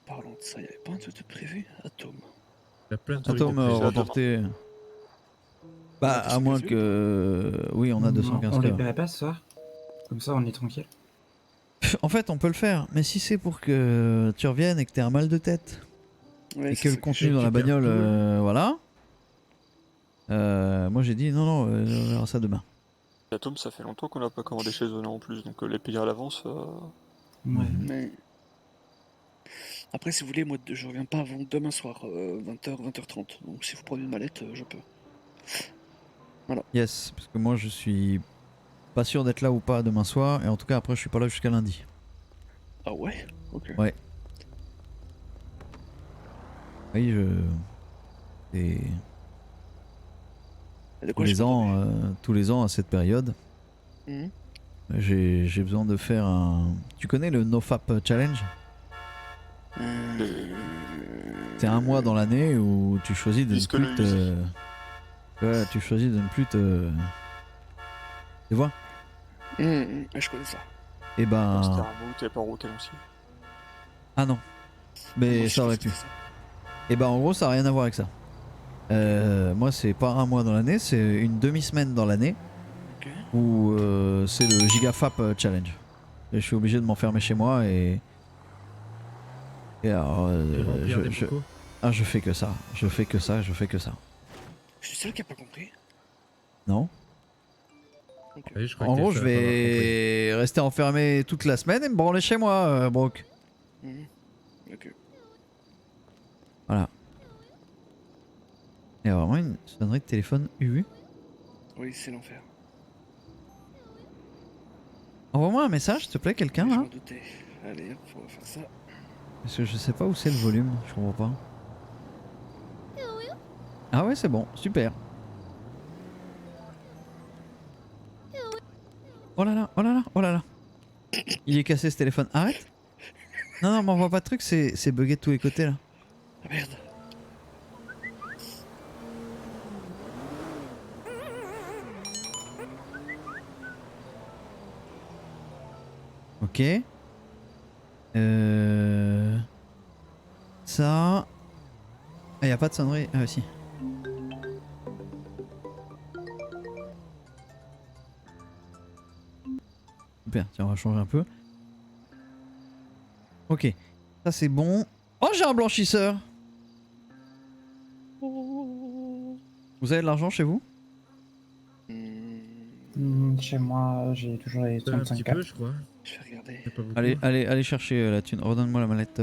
Parlons de ça, y'avait pas un truc de prévu? Attends. Il y a plein de trucs. Attends, me plus, reporter. Bah, à moins que. Oui, on a 215 On les cas. paierait pas ce soir. Comme ça, on est tranquille. En fait, on peut le faire, mais si c'est pour que tu reviennes et que t'aies un mal de tête Ouais, et c'est que le ça contenu dans la récupère bagnole, tout. voilà. Moi j'ai dit non, on verra ça demain. La Tom, ça fait longtemps qu'on n'a pas commandé chez eux là en plus, donc les payer à l'avance. Ouais. Mais... Après, si vous voulez, moi je reviens pas avant demain soir, 20h, 20h30. Donc si vous prenez une mallette, je peux. Yes, parce que moi je suis pas sûr d'être là ou pas demain soir, et en tout cas après je suis pas là jusqu'à lundi. Ah ouais? Ok. Ouais. Oui, et Et de quoi j'ai pas tous les ans à cette période, Mhm. j'ai besoin de faire un. Tu connais le NoFap Challenge? C'est un mois dans l'année où tu choisis de ne Puisque plus le te. Ouais, tu choisis de ne plus te. Tu vois? Je connais ça. Et C'était ben. un mot où t'avais pas au canon aussi. Ah non. Mais Moi, ça aurait pu. c'était ça. Et ben en gros ça n'a rien à voir avec ça. Moi c'est pas un mois dans l'année, c'est une demi-semaine dans l'année Ok. où c'est le GigaFap Challenge. Et je suis obligé de m'enfermer chez moi et alors Et remplir des bocaux. je fais que ça, je fais que ça. Je suis le seul qui a pas compris. Non. Ok. Ah oui, je crois En que gros t'es je le seul à pas avoir compris. vais rester enfermé toute la semaine et me branler chez moi, Brock. Mhm. Ok. Voilà. Il y a vraiment une sonnerie de téléphone UU. Oui, c'est l'enfer. Envoie-moi un message s'il te plaît, quelqu'un Je là. m'en doutais. Allez, hop, on va faire ça. Parce que je sais pas où c'est le volume, je comprends pas. Ah ouais c'est bon, super. Oh là là, oh là là, oh là là. Il est cassé ce téléphone, arrête. Non, m'envoie pas de trucs, c'est bugué de tous les côtés là. Ah merde. Ok. Ça... Ah, y a pas de sonnerie. Ah, si. Super, tiens, on va changer un peu. Ok, ça c'est bon. Oh, j'ai un blanchisseur. Vous avez de l'argent chez vous? Chez moi, j'ai toujours les Un 35 petit cas. peu, je crois. Je vais regarder. C'est pas beaucoup. Allez chercher la thune. Redonne-moi la mallette,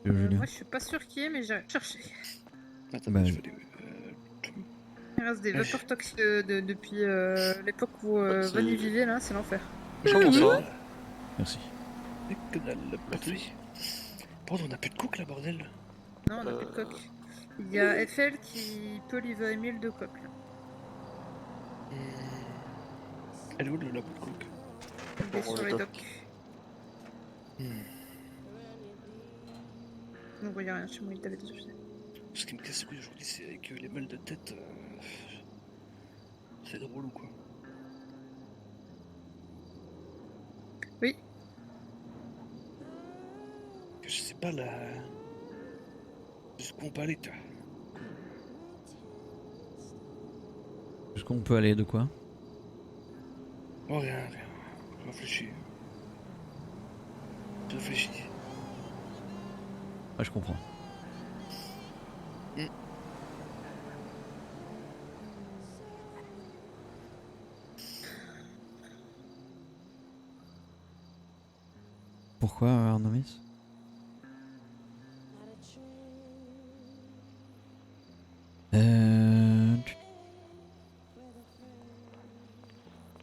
Julien. Moi, je suis pas sûr qui est, mais j'ai cherché. Attends, Bah, je vais aller. Il reste des vapeurs toxiques depuis l'époque où c'est- Vanny vivait, là, c'est l'enfer. Comment ça? Merci. Que dalle, parfait. Bon, on a plus de cook là, bordel. Non, on a plus de coque. Il y a FL qui peut livrer 1000 de coque. Là. Elle est où le labo de cook? Il est sur les docks. Non, il n'y a rien chez moi, il t'avait déjà fait. Ce qui me casse les couilles aujourd'hui, c'est avec les mal de tête. C'est drôle ou quoi? Oui. Je sais pas là. Jusqu'où on peut aller, toi. Jusqu'où on peut aller de quoi? Oh, rien. Je réfléchis. Ah, je comprends. Pourquoi Arnomis?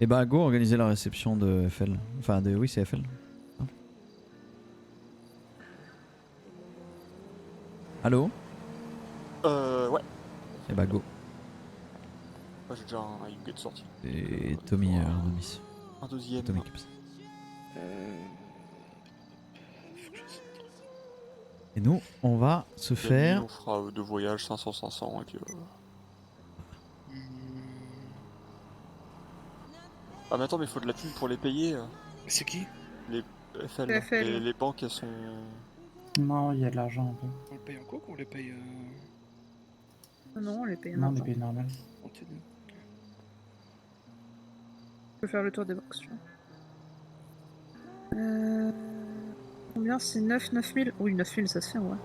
Et bah go organiser la réception de FL. Enfin de oui c'est FL. Hein. Allô? Ouais. Et bah go. Moi, j'ai déjà un Yuget de sortie. Et Tommy Arnomis. Un deuxième. Tommy Kips. Et nous on va se faire... On fera deux voyages 500-500 et puis... Ah mais attends, mais il faut de la thune pour les payer. C'est qui? Les FL. FL. Les banques elles sont... Non, il y a de l'argent un peu. On le paye en coke ou on les paye Non, on les paye en Non, on les argent. paye normal. en T2? Je peux faire le tour des box, tu vois. Combien c'est 9000 Oui, 9000 ça se fait, ouais.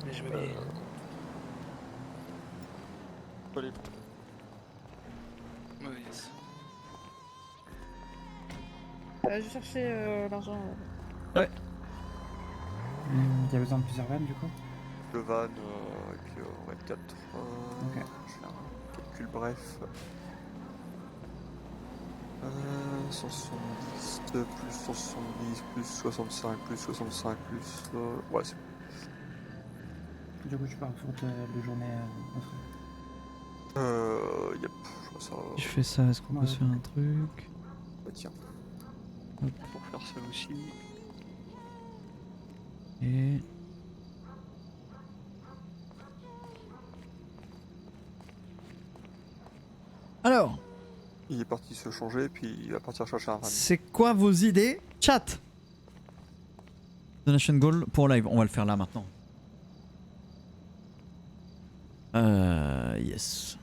Mais je m'habille. Allez. Ouais, yes. Je vais chercher l'argent. Il y a besoin de plusieurs vannes du coup. Le van, et puis 24. Ok. Je fais un calcul bref. 170 plus 170 plus 65 plus 65 plus... ouais, c'est bon. Du coup, tu pars pour de journée Yep, je vois ça. Je fais ça, est-ce qu'on peut se faire un truc? Bah tiens. Hop. Pour faire ça aussi. Et... Alors, Il est parti se changer, puis il va partir chercher un van. c'est quoi vos idées? Chat! Donation goal pour live, on va le faire là maintenant. Yes.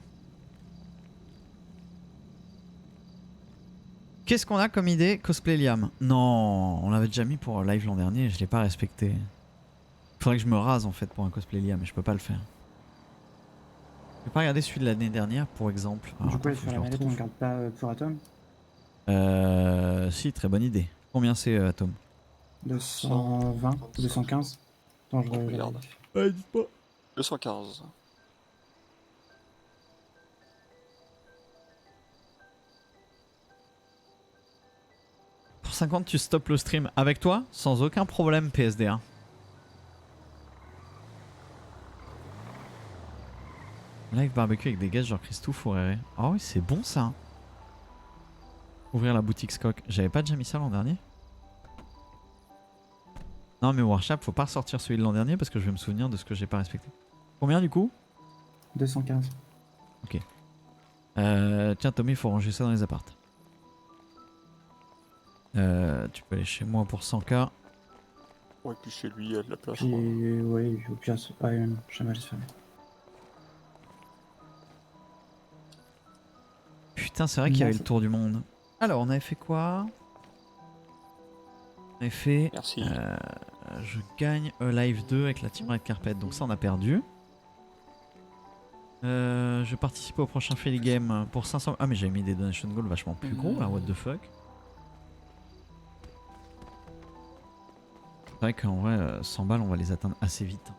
Qu'est-ce qu'on a comme idée? Cosplay Liam. Non, on l'avait déjà mis pour live l'an dernier, je l'ai pas respecté. Faudrait que je me rase en fait pour un cosplay Liam, mais je peux pas le faire. Je vais pas regarder celui de l'année dernière pour exemple. Du coup, sur la mallette, on ne garde pas pour Atom. Si, très bonne idée. Combien c'est Atom? 220 ou 215. Attends, je regarde. vérifie. Ouais, dites-moi. 215. Pour 50, tu stoppes le stream avec toi sans aucun problème, PSD1. Live barbecue avec des gars genre Christophe ou Réré. Ah oui, c'est bon ça. Ouvrir la boutique Skok. J'avais pas déjà mis ça l'an dernier? Non, mais Warshap, faut pas ressortir celui de l'an dernier parce que je vais me souvenir de ce que j'ai pas respecté. Combien du coup? 215. Ok. Tiens, Tommy, il faut ranger ça dans les apparts. Tu peux aller chez moi pour 100K. Ouais, puis chez lui, il y a de la place. Puis, oui, au pire, c'est pas une. Jamais laisse fermer. Putain, c'est vrai qu'il y Non, avait le c'est- tour du monde. Alors, on avait fait quoi? On avait fait... Merci. Je gagne Live 2 avec la Team Red Carpet, donc ça on a perdu. Je participe au prochain Free Game pour 500... Ah mais j'avais mis des donation goals vachement plus gros là, what the fuck. C'est vrai qu'en vrai, 100 balles on va les atteindre assez vite.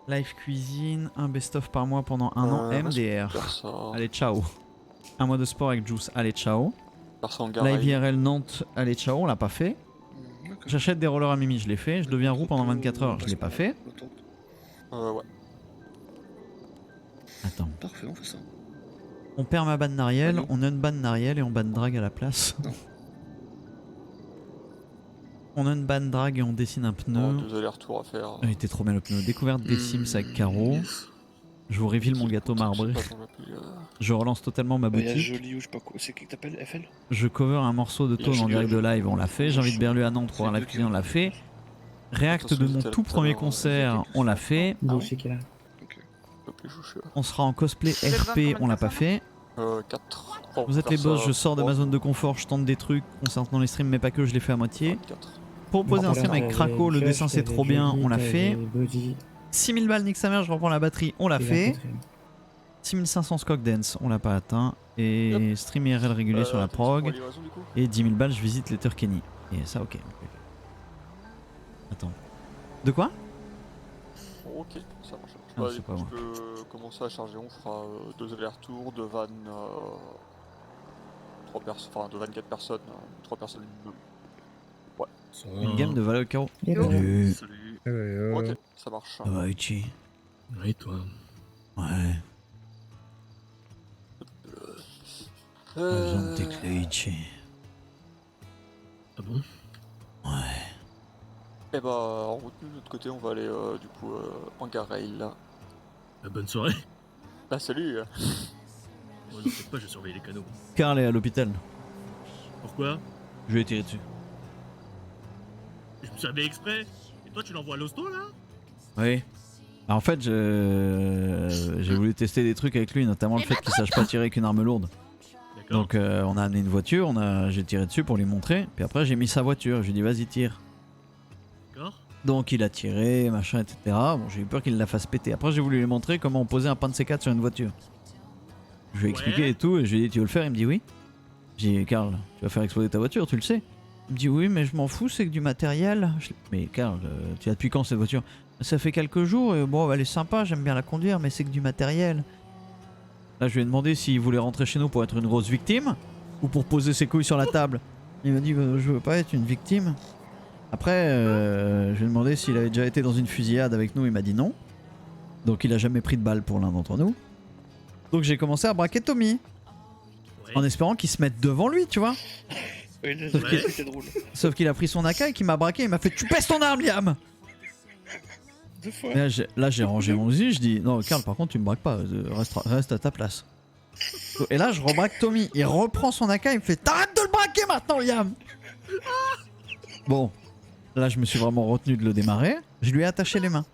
Live cuisine, un best-of par mois pendant un an, MDR. Allez ciao. Un mois de sport avec Juice, allez ciao. Live IRL Nantes, allez ciao, on l'a pas fait. J'achète des rollers à Mimi, je l'ai fait. Je deviens roux pendant 24 heures, je l'ai pas fait. Ouais. Attends. Parfait, on fait ça. On perd ma ban Nariel, on unban Nariel et on ban drag à la place. On unban drag et on dessine un pneu. 2 allers-retours à faire. Il était trop bien le pneu. Découverte des Sims avec Caro. Je vous reveal mon gâteau marbré. Je relance totalement ma Il y a boutique. Joli ou je sais pas quoi. C'est qui que t'appelles FL? Je cover un morceau de tôle en direct de live, on l'a fait. J'invite Berlu à Nantes pour un live cuisine, on l'a fait. React de mon tout premier concert, on l'a fait. On sera en cosplay RP, on l'a pas fait. 4. Vous êtes les boss, je sors de ma zone de confort, je tente des trucs concernant les streams, mais pas que, je les fais à moitié. Proposer un stream avec Krakow, le dessin c'est trop bien, on l'a fait. 6000 balles, nique sa mère, je reprends la batterie, on l'a fait. 6500 Skok Dance, on l'a pas atteint. Et stream IRL régulier sur la prog. Et 10 000 balles, je visite les Kenny. Et ça, ok. Attends. De quoi? Ok, ça marche. Ah, Bah, c'est du pas coup, moi. je peux commencer à charger. On fera 2 allers-retours, 2 vannes, 2 vannes 4 personnes, 3 personnes minimum. Ouais. Une game de Valor Caro. Salut. Ok, ça marche. Ça va, Ichi? Oui, toi. Ouais. Pas besoin de tes clés, Ichi. Ah bon? Ouais. Et bah, en route, de notre côté, on va aller du coup en gare rail. Bonne soirée. Bah, salut. Moi, ne sais pas, je surveille les canaux. Carl est à l'hôpital. Pourquoi? Je vais tirer dessus. Je me suis habillé exprès. Et toi, tu l'envoies à l'hosto là? Oui. En fait, j'ai voulu tester des trucs avec lui, notamment le fait qu'il sache pas tirer avec une arme lourde. Donc on a amené une voiture, j'ai tiré dessus pour lui montrer, puis après j'ai mis sa voiture, je lui ai dit vas-y tire. D'accord. Donc il a tiré, machin, etc. Bon, j'ai eu peur qu'il la fasse péter. Après j'ai voulu lui montrer comment on posait un pan de C4 sur une voiture. Je lui ai expliqué et tout, et je lui ai dit tu veux le faire? Il me dit oui. J'ai dit Karl, tu vas faire exploser ta voiture, tu le sais. Il me dit oui mais je m'en fous, c'est que du matériel. Mais Karl, tu as depuis quand cette voiture? Ça fait quelques jours, et bon elle est sympa, j'aime bien la conduire, mais c'est que du matériel. Là je lui ai demandé s'il voulait rentrer chez nous pour être une grosse victime, ou pour poser ses couilles sur la table. Il m'a dit je veux pas être une victime. Après je lui ai demandé s'il avait déjà été dans une fusillade avec nous, il m'a dit non. Donc il a jamais pris de balle pour l'un d'entre nous. Donc j'ai commencé à braquer Tommy. En espérant qu'il se mette devant lui, tu vois. Oui, c'est drôle. Sauf qu'il a pris son AK et qu'il m'a braqué, il m'a fait tu pèses ton arme Liam. Et là j'ai rangé mon fusil, je dis non Karl par contre tu me braques pas, reste à ta place. Et là je rebraque Tommy, il reprend son AK, il me fait t'arrêtes de le braquer maintenant Liam. Bon, là je me suis vraiment retenu de le démarrer, je lui ai attaché les mains.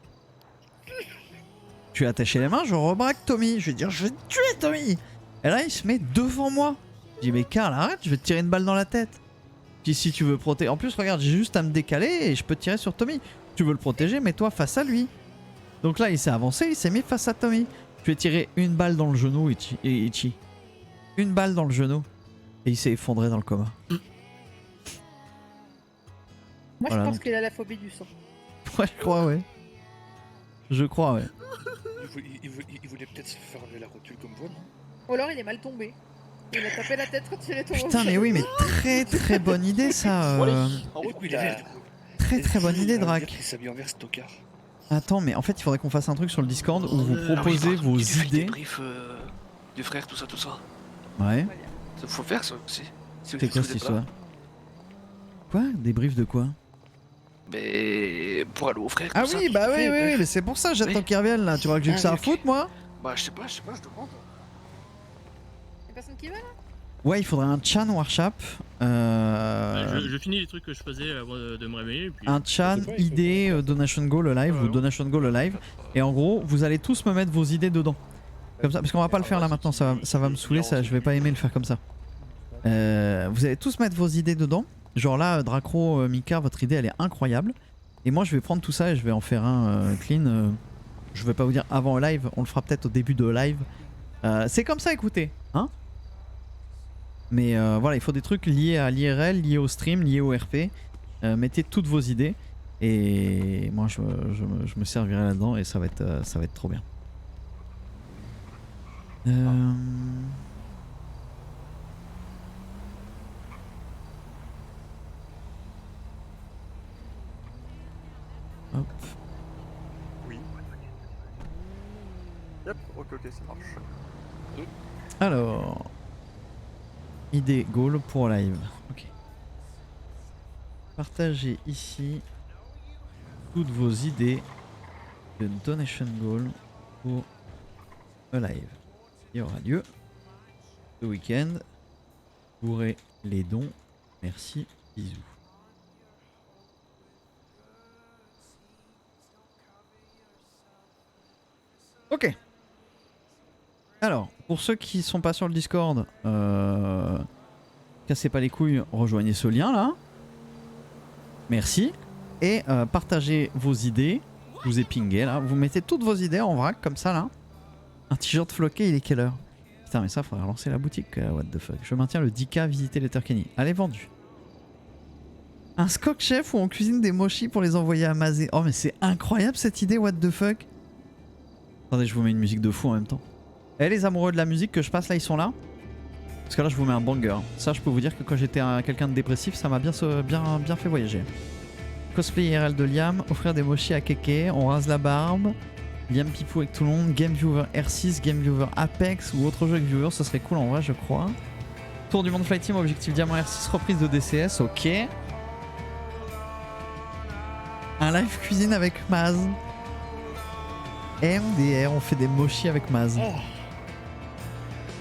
Je lui ai attaché les mains, je rebraque Tommy, je vais dire je vais te tuer Tommy. Et là il se met devant moi. Je dis mais Karl arrête, je vais te tirer une balle dans la tête. Je dis si tu veux protéger, en plus regarde j'ai juste à me décaler et je peux tirer sur Tommy. Tu veux le protéger, mets-toi face à lui. Donc là, il s'est avancé, il s'est mis face à Tommy. Je lui ai tiré une balle dans le genou, Ichi. Une balle dans le genou. Et il s'est effondré dans le coma. Moi, Voilà, je pense donc. qu'il a la phobie du sang. Ouais, je crois, ouais. Je crois, ouais. Il voulait peut-être se faire enlever la rotule comme vous, non? Ou alors il est mal tombé. Il a tapé la tête quand il est tombé. Putain, mais oui, mais très très bonne idée ça. Il est vert, du coup. Très très bonne idée, Drac. Il s'habille en vert, stocard. Attends, mais en fait, il faudrait qu'on fasse un truc sur le Discord où vous proposez vos idées. Brief du frère, tout ça. Ouais. Ça faut faire ça aussi. C'est quoi cette histoire? Quoi? Débrief de quoi? Mais pour aller au frère. Ah tout ça, oui, bah oui, bref. mais c'est pour ça, j'attends qu'ils reviennent là. Tu crois que j'ai que ça à foutre, moi? Bah je sais pas, je demande. Y'a personne qui va là? Ouais, il faudrait un Chan Warshap. Je finis les trucs que je faisais avant de me réveiller. Puis... Un Chan, idée, Donation Goal Live ou Donation Goal Live. Et en gros, vous allez tous me mettre vos idées dedans. Comme ça, parce qu'on va pas le faire là maintenant, ça va me saouler, je vais pas aimer le faire comme ça. Vous allez tous mettre vos idées dedans. Genre là, Dracro, Mika, votre idée elle est incroyable. Et moi je vais prendre tout ça et je vais en faire un clean. Je vais pas vous dire avant le live, on le fera peut-être au début de live. C'est comme ça, écoutez, hein. Mais voilà, il faut des trucs liés à l'IRL, liés au stream, liés au RP. Mettez toutes vos idées et moi je me servirai là-dedans et ça va être trop bien. Hop. Oui. Yep, ok, ça marche. Alors, idée goal pour live. Ok. Partagez ici toutes vos idées de donation goal pour un live. Il aura lieu ce week-end. Bourrez les dons. Merci. Bisous. Ok. Alors, pour ceux qui sont pas sur le Discord, cassez pas les couilles, rejoignez ce lien là. Merci. Et partagez vos idées. Je vous ai pingé là. Vous mettez toutes vos idées en vrac comme ça là. Un t-shirt floqué, il est quelle heure? Putain, mais ça, faudrait relancer la boutique. What the fuck. Je maintiens le 10K visiter Letterkenny. Allez, vendu. Un Skok Chef où on cuisine des mochis pour les envoyer à Mazé. Oh, mais c'est incroyable cette idée, what the fuck. Attendez, je vous mets une musique de fou en même temps. Eh, les amoureux de la musique que je passe là, ils sont là? Parce que là, je vous mets un banger. Ça, je peux vous dire que quand j'étais quelqu'un de dépressif, ça m'a bien fait voyager. Cosplay IRL de Liam, offrir des mochis à Keke, on rase la barbe. Liam Pipou avec tout le monde, Game Viewer R6, Game Viewer Apex ou autre jeu avec Viewer, ça serait cool en vrai, je crois. Tour du monde Flight Team, objectif Diamant R6, reprise de DCS, ok. Un live cuisine avec Maz. MDR, on fait des mochis avec Maz.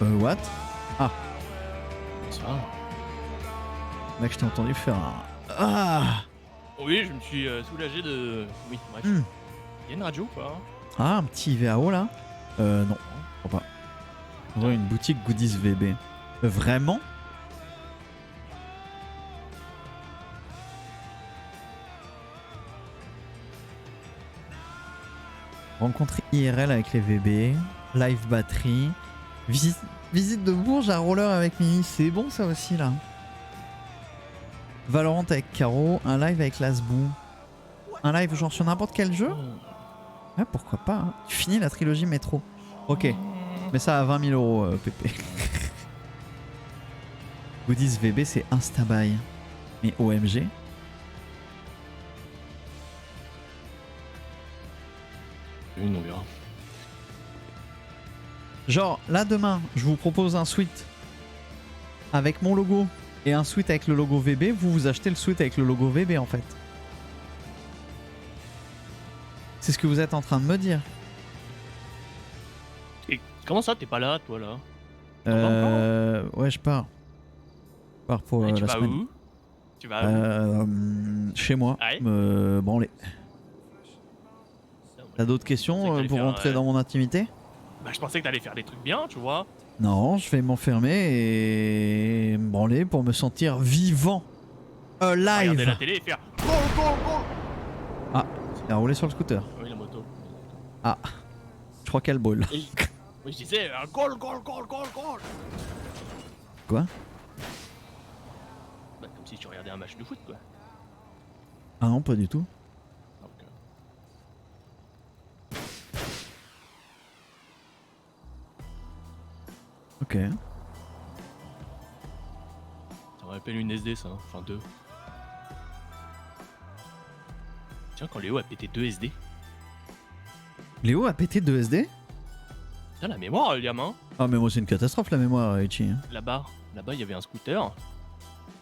What? Ah. Mec, je t'ai entendu faire un... Ah. Oui, je me suis soulagé de. Oui, bref. Hmm. Il y a une radio ou pas? Ah, un petit IVAO là non, je crois pas. On voit une boutique Goodies VB. Vraiment? Rencontre IRL avec les VB, live batterie, visite de Bourges à roller avec Mimi, c'est bon ça aussi là. Valorant avec Caro, un live avec Lasbou. Un live genre sur n'importe quel jeu? Ouais, pourquoi pas, hein. Tu finis la trilogie métro. Ok, mais ça à 20 000 €, Pépé. Goodies VB c'est Instabuy. Mais OMG. Oui, on verra. Genre, là demain, je vous propose un suite avec mon logo et un suite avec le logo VB. Vous achetez le suite avec le logo VB en fait. C'est ce que vous êtes en train de me dire. Et comment ça, t'es pas là, toi là? Ouais, je pars. Je pars pour tu la vas semaine. où? Tu vas où? Chez moi, Ah ouais me branler. T'as d'autres questions pour rentrer dans mon intimité? Bah, je pensais que t'allais faire des trucs bien, tu vois. Non, je vais m'enfermer et me branler pour me sentir vivant. Regarder Live. la télé et faire. Ah, il a roulé sur le scooter. Oui, la moto. Ah, je crois qu'elle brûle. Oui, je disais goal. Quoi? Bah, comme si tu regardais un match de foot, quoi. Ah non, pas du tout. Ok. Ça me rappelle une SD, ça. Enfin, 2. Tiens, quand Léo a pété 2 SD. Léo a pété 2 SD? Putain, la mémoire, le gamin. Ah, mais moi, c'est une catastrophe la mémoire, Ichi. Là-bas, il y avait un scooter.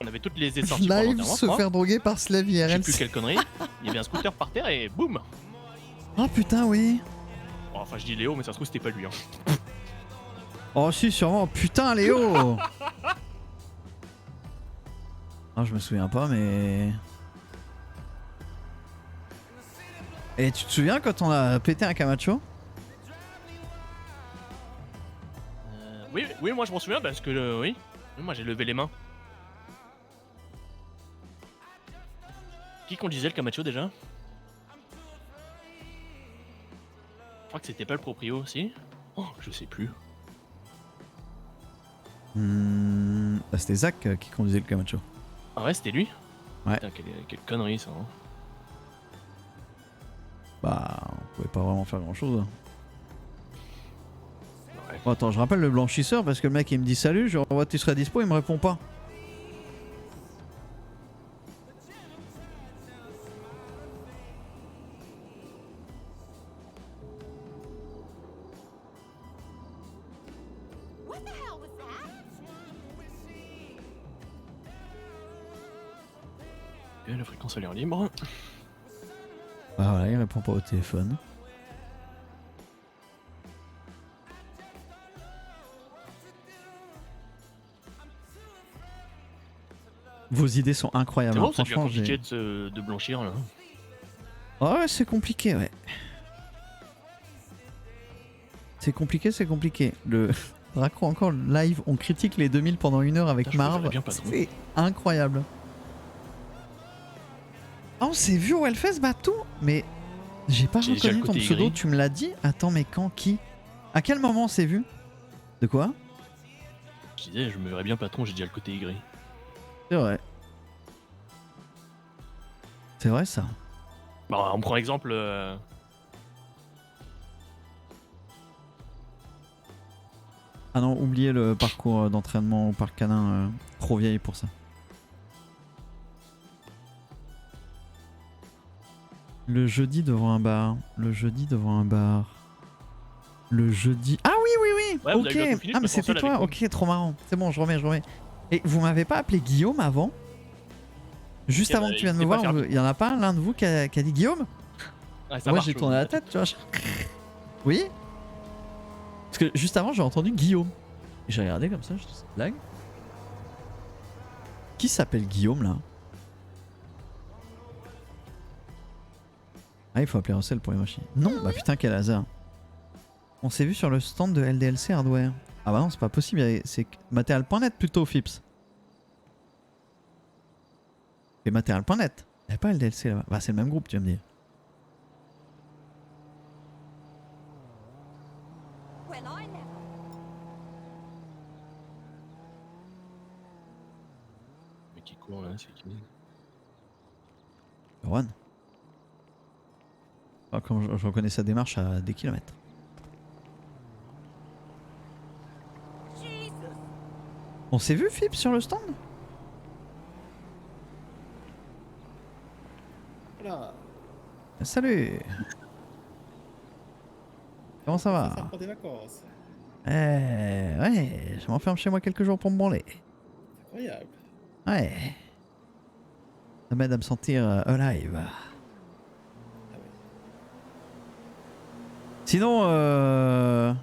On avait toutes les SD sorties pendant Live l'enterrement, se je crois. faire droguer par Slave Je sais IRL. plus quelle connerie. Il y avait un scooter par terre et boum. Oh putain, oui. Bon, enfin, je dis Léo, mais ça se trouve, c'était pas lui. Hein. Oh, si, sûrement. Putain, Léo. Ah, je me souviens pas, mais. Et tu te souviens quand on a pété un Camacho? Oui, moi je m'en souviens parce que oui, moi j'ai levé les mains. Qui conduisait le Camacho déjà? Je crois que c'était pas le proprio aussi. Oh, je sais plus. Bah, c'était Zach qui conduisait le Camacho. Ah ouais, c'était lui? Ouais. Putain, quelle connerie ça. Hein. Bah, on pouvait pas vraiment faire grand chose. Ouais. Bon, attends, je rappelle le blanchisseur parce que le mec il me dit salut, je revois tu serais dispo, il me répond pas. Et la fréquence elle est en libre. Bah voilà, il répond pas au téléphone. Vos idées sont incroyables. C'est bon, hein. ça devient Franchement, compliqué de blanchir là. Oh, ouais, c'est compliqué, ouais. C'est compliqué. Le Draco encore live, on critique les 2000 pendant 1 heure avec Marv. C'est incroyable. Ah, on s'est vu au Hellfest, Batou? Mais j'ai pas J'ai déjà reconnu le ton côté pseudo, gris. tu me l'as dit? Attends, mais quand? Qui? À quel moment on s'est vu? De quoi? Je disais, je me verrais bien patron, j'ai déjà le côté aigri. C'est vrai. C'est vrai ça. Bon, on prend exemple. Ah non, oubliez le parcours d'entraînement au parc canin, trop vieille pour ça. Le jeudi devant un bar. Le jeudi. Ah oui. Ouais, vous avez ok. bientôt fini, Ah je mais me c'était console toi. avec Ok, trop marrant. C'est bon, je remets. Et vous m'avez pas appelé Guillaume avant? Juste Ok, avant bah, que tu viennes me n'hésitez pas à voir, faire- il y en a pas l'un de vous qui a dit Guillaume? Ah, ça Moi marche, j'ai tourné la tête, tu vois. Oui. Parce que juste avant j'ai entendu Guillaume. Et j'ai regardé comme ça, je dis c'est blague. Qui s'appelle Guillaume là? Ah, il faut appeler Russell pour les machines. Non, bah putain, quel hasard. On s'est vu sur le stand de LDLC Hardware. Ah bah non, c'est pas possible, c'est matériel.net plutôt, Fips. C'est matériel.net. Il n'y a pas LDLC là-bas. Bah c'est le même groupe, tu vas me dire. Mais qui court là, c'est qui? Juan. Ah, quand je reconnais sa démarche à des kilomètres. On s'est vu, Fips, sur le stand? Voilà. Salut. Comment ça va? Ça prend des vacances. Ouais, je m'enferme chez moi quelques jours pour me branler. Incroyable. Ouais. Ça m'aide à me sentir alive. Sinon,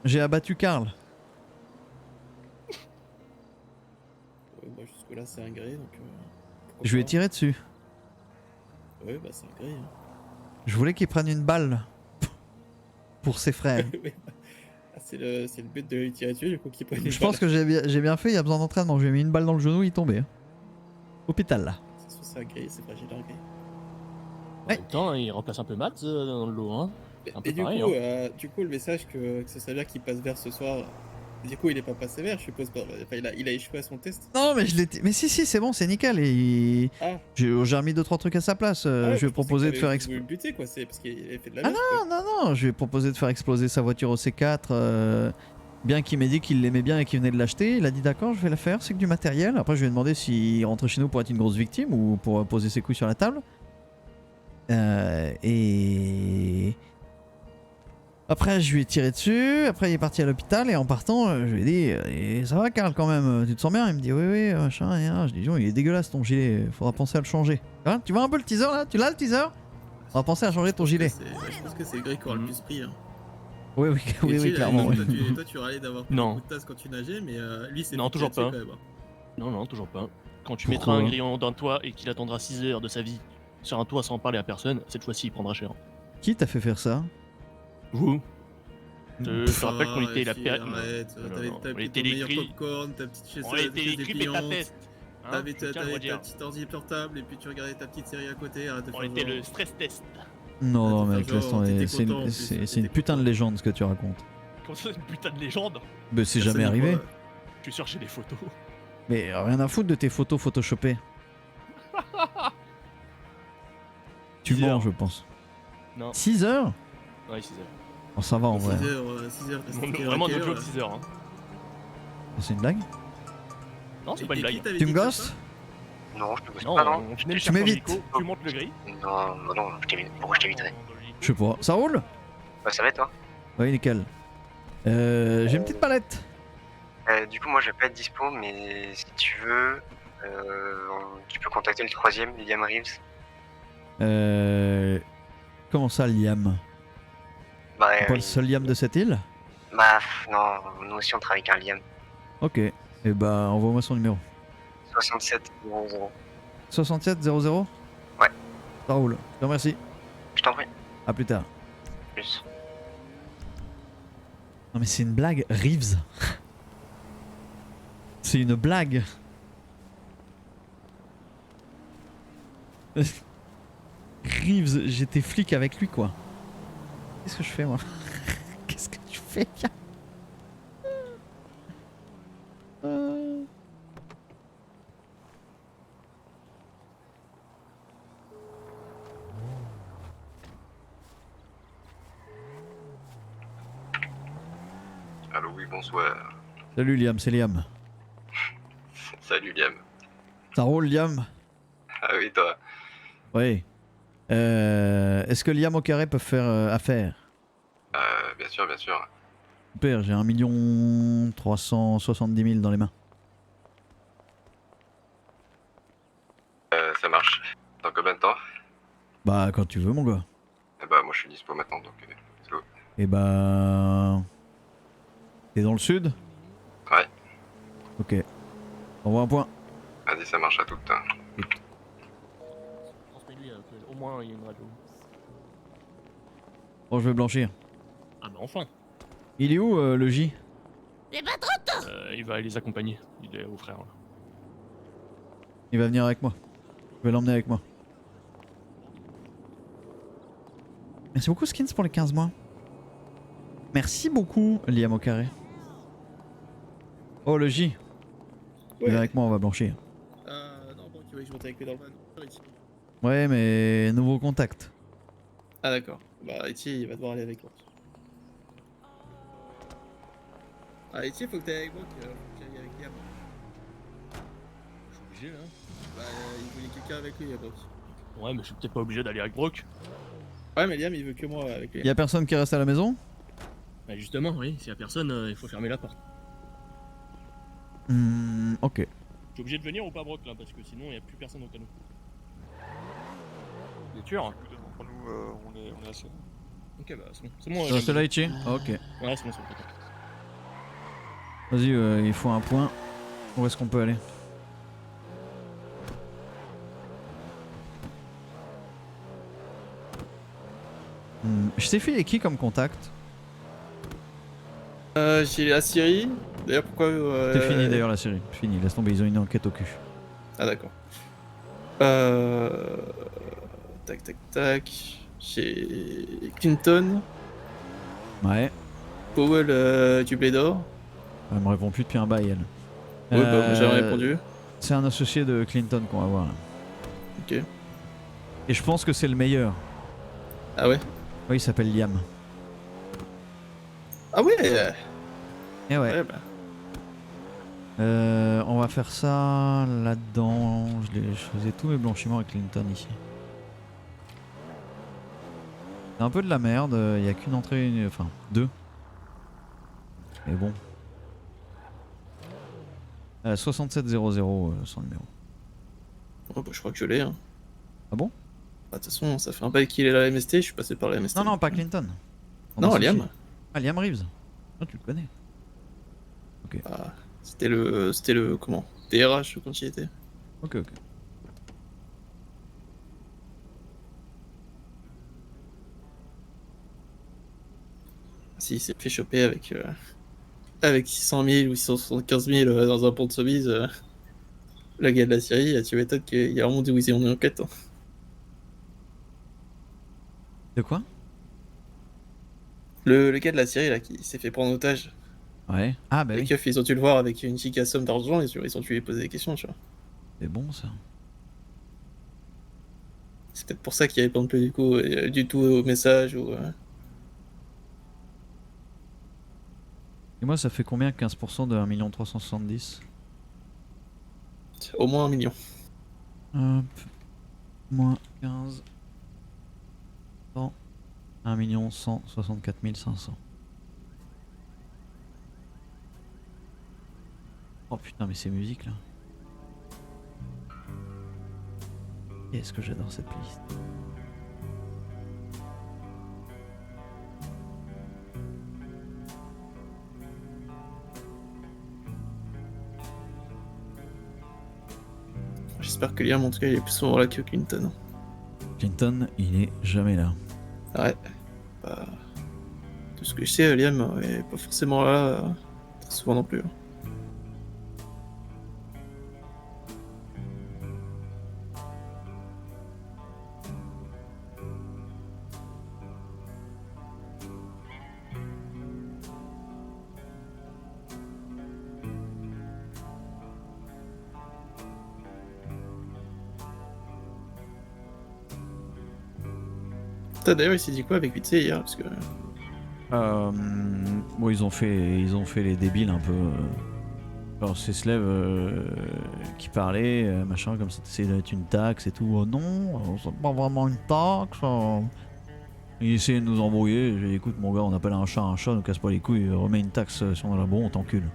j'ai abattu Karl. Moi jusque là c'est un gré donc. Je lui ai tiré dessus. Ouais bah c'est un gré. Hein. Je voulais qu'il prenne une balle pour ses frères. Ah, c'est le but de lui tirer dessus du coup qu'il prenne une Je pense balle. que j'ai bien fait, il y a besoin d'entraînement. Je lui ai mis une balle dans le genou, il est tombé. Hôpital là. C'est un gré, c'est fragile un gré. En même temps, il remplace un peu Matt dans le lot. Hein. Un peu Et pareil, du coup, le message que ce serait bien qu'il passe vert ce soir, du coup, il est pas passé vert, je suppose. Enfin, il a échoué à son test. Non, mais je l'ai. Mais si, c'est bon, c'est nickel. Et Ah. j'ai remis 2-3 trucs à sa place. Je lui ai proposé de faire exploser. Le buter, quoi, c'est parce qu'il avait fait de la Ah merde. non, je lui ai proposé de faire exploser sa voiture au C4. Bien qu'il m'ait dit qu'il l'aimait bien et qu'il venait de l'acheter. Il a dit d'accord, je vais la faire, c'est que du matériel. Après, je lui ai demandé s'il rentrait chez nous pour être une grosse victime ou pour poser ses couilles sur la table. Et. Après, je lui ai tiré dessus. Après, il est parti à l'hôpital. Et en partant, je lui ai dit et ça va, Karl, quand même, tu te sens bien? Il me dit oui, machin. Et là, je dis il est dégueulasse ton gilet. Faudra penser à le changer. Hein, tu vois un peu le teaser là? Tu l'as le teaser? Faudra penser à changer ton gilet. Je pense que c'est le gré qui aura le plus pris. Hein. Oui, clairement. Toi, tu râlais d'avoir pris un coup de tasse quand tu nageais, mais lui, c'est. Non, toujours pas. Quand même. Non, toujours pas. Quand tu mettras un grillon dans toi et qu'il attendra 6 heures de sa vie sur un toit sans parler à personne, cette fois-ci, il prendra cher. Qui t'a fait faire ça? Vous. Je te rappelle qu'on était la période. T'avais ton meilleur popcorn, ta petite chaise dépliante. T'avais ta petite ordi portable et puis tu regardais ta petite série à côté. On était le stress test. Non, mec, laisse tomber. C'est une putain de légende ce que tu racontes. Comment ça, une putain de légende? Mais c'est jamais arrivé. Je suis sûr j'ai des photos. Mais rien à foutre de tes photos photoshopées. Tu mens, je pense. Non. 6 heures? Ouais, 6 heures. Oh, ça va en vrai. 6 heures. Vraiment, no joke, 6 heures. Hein. C'est une blague? Non, c'est pas une blague. Tu me gosses? Non, je te gosse pas, non. Tu m'évites? Tu montes le gris? Non, pourquoi je t'éviterais? Je sais pas. Ça roule? Bah, ça va, toi? Oui, nickel. J'ai une petite palette. Du coup, moi, je vais pas être dispo, mais si tu veux, tu peux contacter le 3ème, Liam Reeves. Comment ça, Liam? Bah, pas le seul Liam de cette île? Bah, non, nous aussi on travaille avec un Liam. Ok, et bah envoie-moi son numéro. 67 00. 67 00? Ouais. Ça roule, je te remercie. Je t'en prie. A plus tard. Plus. Non mais c'est une blague, Reeves. C'est une blague. Reeves, j'étais flic avec lui quoi. Qu'est-ce que je fais moi? Qu'est-ce que tu fais? Allô, oui, bonsoir. Salut Liam, c'est Liam. Salut Liam. Ça roule Liam? Ah oui, toi. Oui. Est-ce que Liam au carré peut faire affaire? Bien sûr, bien sûr. Super, j'ai 1 370 000 dans les mains. Ça marche. Dans combien de temps? Bah quand tu veux mon gars. Bah moi je suis dispo maintenant donc let's go. Et bah... T'es dans le sud? Ouais. Ok. Envoie un point. Vas-y, ça marche à tout le temps. Transmets-lui au moins il y a une radio. Bon, je vais blanchir. Ah bah enfin. Il est où le J? J'ai pas trop de temps. Il va les accompagner. Il est au frère là. Il va venir avec moi. Je vais l'emmener avec moi. Merci beaucoup Skins pour les 15 mois. Merci beaucoup Liam au carré. Oh le J. Ouais. Viens avec moi, on va blanchir. Non, bon, tu veux que je monte avec lui dans le van. Ouais mais nouveau contact. Ah d'accord. Bah Etienne il va devoir aller avec moi. Ah Etienne faut que t'ailles avec moi, faut que j'aille avec Liam. Je suis obligé là. Bah il voulait quelqu'un avec lui, Brock. Ouais, mais je suis peut-être pas obligé d'aller avec Brock. Ouais mais Liam il veut que moi avec lui. Y'a personne qui reste à la maison? Bah justement, oui, s'il y a personne, il faut fermer la porte. Ok. Je suis obligé de venir ou pas Brock là, parce que sinon il y a plus personne au canot. Bien sûr. Pour nous, on est assez. Ok bah c'est bon. Tu restes là Ichi? Ok. Ouais c'est bon, c'est bon. Vas-y, il faut un point. Où est-ce qu'on peut aller? Je t'ai fait qui comme contact? J'ai la Syrie. D'ailleurs pourquoi C'est fini d'ailleurs la série. Fini, laisse tomber, ils ont une enquête au cul. Ah d'accord. Tac. J'ai Clinton. Ouais. Powell du Blé d'Or. Elle me répond plus depuis un bail elle. Ouais bah j'ai répondu. C'est un associé de Clinton qu'on va voir là. Ok. Et je pense que c'est le meilleur. Ah ouais? Oui, il s'appelle Liam. Ah ouais. Et ouais. Bah. On va faire ça là-dedans. Je faisais tous mes blanchiments avec Clinton ici. C'est un peu de la merde, il n'y a qu'une entrée, enfin deux. Mais bon. 6700 son numéro. Oh bah je crois que je l'ai hein. Ah bon? Bah, de toute façon ça fait un bail qu'il est là à la MST, je suis passé par la MST. Non, pas Clinton. Non, Liam. Ah, Liam Reeves. Ah, tu le connais. Ok. Ah, c'était le comment? DRH quand il était. Ok. Si, il s'est fait choper avec 600 000 ou 675 000 dans un pont de Sobiz. Le gars de la Syrie, tu m'étonnes qu'il a remonté où ils ont une enquête. Hein. De quoi? Le gars de la Syrie là qui s'est fait prendre en otage. Ouais. Ah bah les oui. keufs, ils ont dû le voir avec une giga somme d'argent, ils ont dû lui poser des questions, tu vois. C'est bon ça. C'est peut-être pour ça qu'il répond plus du tout au message ou. Et moi ça fait combien 15% de 1 370 000? Au moins 1 million. Hop. Moins 15. 1 164 500. Oh putain mais ces musiques là. Qu'est-ce que j'adore cette playlist. J'espère que Liam en tout cas il est plus souvent là que Clinton. Clinton il est jamais là. Ouais. Bah, tout ce que je sais, Liam est pas forcément là très souvent non plus. D'ailleurs, il s'est dit quoi avec Vitsé hier parce que... Bon, ils ont fait les débiles un peu. Genre, c'est Slev qui parlait, machin, comme ça, c'est d'être une taxe et tout. Oh non, c'est pas vraiment une taxe. Il essayait de nous embrouiller. J'ai dit, écoute, mon gars, on appelle un chat, ne casse pas les couilles, remets une taxe si on a la bon, on t'encule.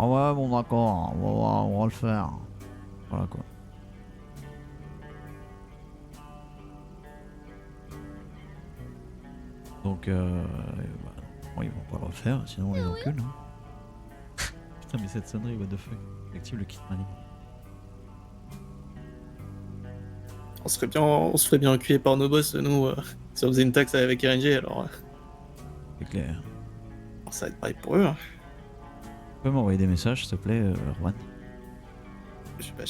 Ah ouais, bon, d'accord, on va le faire. Voilà quoi. Donc, bon, ils vont pas le refaire, sinon on les encule. Hein. Putain, mais cette sonnerie, what the fuck. Active le kit manie. On se ferait bien enculer par nos boss, nous, Si on faisait une taxe avec RNG, alors. C'est clair. Alors, ça va être pareil pour eux. Hein. Tu peux m'envoyer des messages, s'il te plaît, Juan? Je sais pas,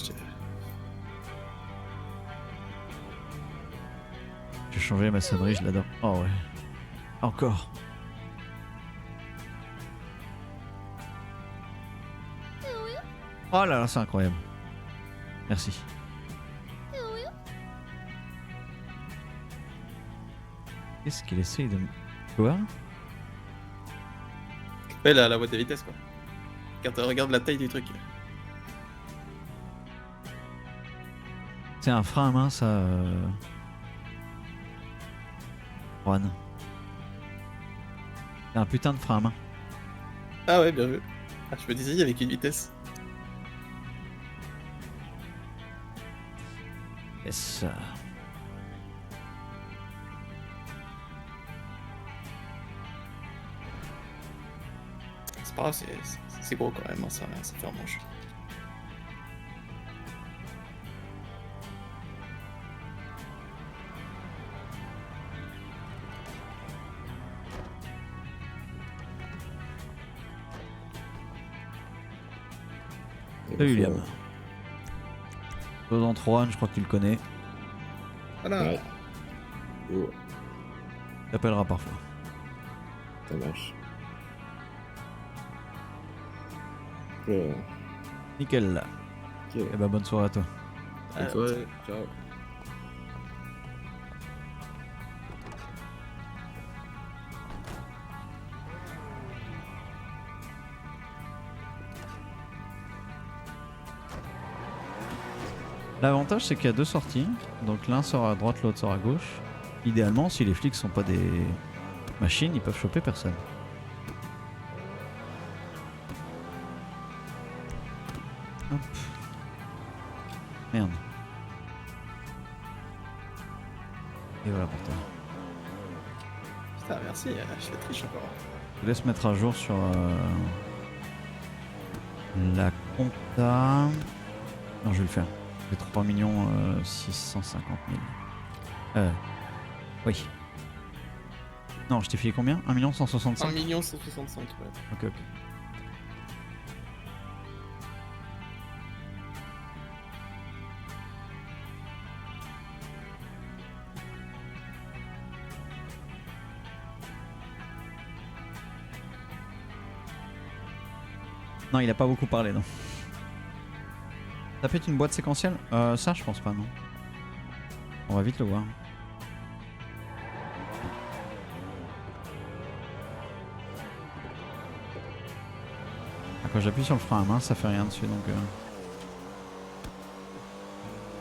J'ai changé ma sonnerie, je l'adore. Oh ouais. Encore. Oh là là, c'est incroyable. Merci. Qu'est-ce qu'il essaye de... Quoi? Ouais, la boîte de vitesse, quoi. Regarde la taille du truc. C'est un frein à main, ça... Juan. C'est un putain de frein à main. Ah ouais, bien vu. Ah, je me disais, avec une vitesse. Yes. C'est pas grave, c'est gros quand même, hein, ça fait un manche. Salut Liam. Dans Juan, je crois que tu le connais. Voilà. Ouais. Oh, T'appelleras parfois. ça marche. Nickel. Ok. Et bah bonne soirée à toi. Et toi, ciao. L'avantage c'est qu'il y a deux sorties, donc l'un sera à droite, l'autre sera à gauche. Idéalement, si les flics sont pas des machines, ils peuvent choper personne. Hop. Merde. Et voilà pour toi. Putain, merci, je fais triche encore. Je te laisse mettre à jour sur la compta. Non, je vais le faire. J'ai 3 650 000. Oui. Non, je t'ai filé combien? 1 165 000? 1 165 000, ouais. Ok, ok. Non, il a pas beaucoup parlé, non. Ça peut être une boîte séquentielle? Ça, je pense pas, non. On va vite le voir. Ah, quand j'appuie sur le frein à main, ça fait rien dessus, donc...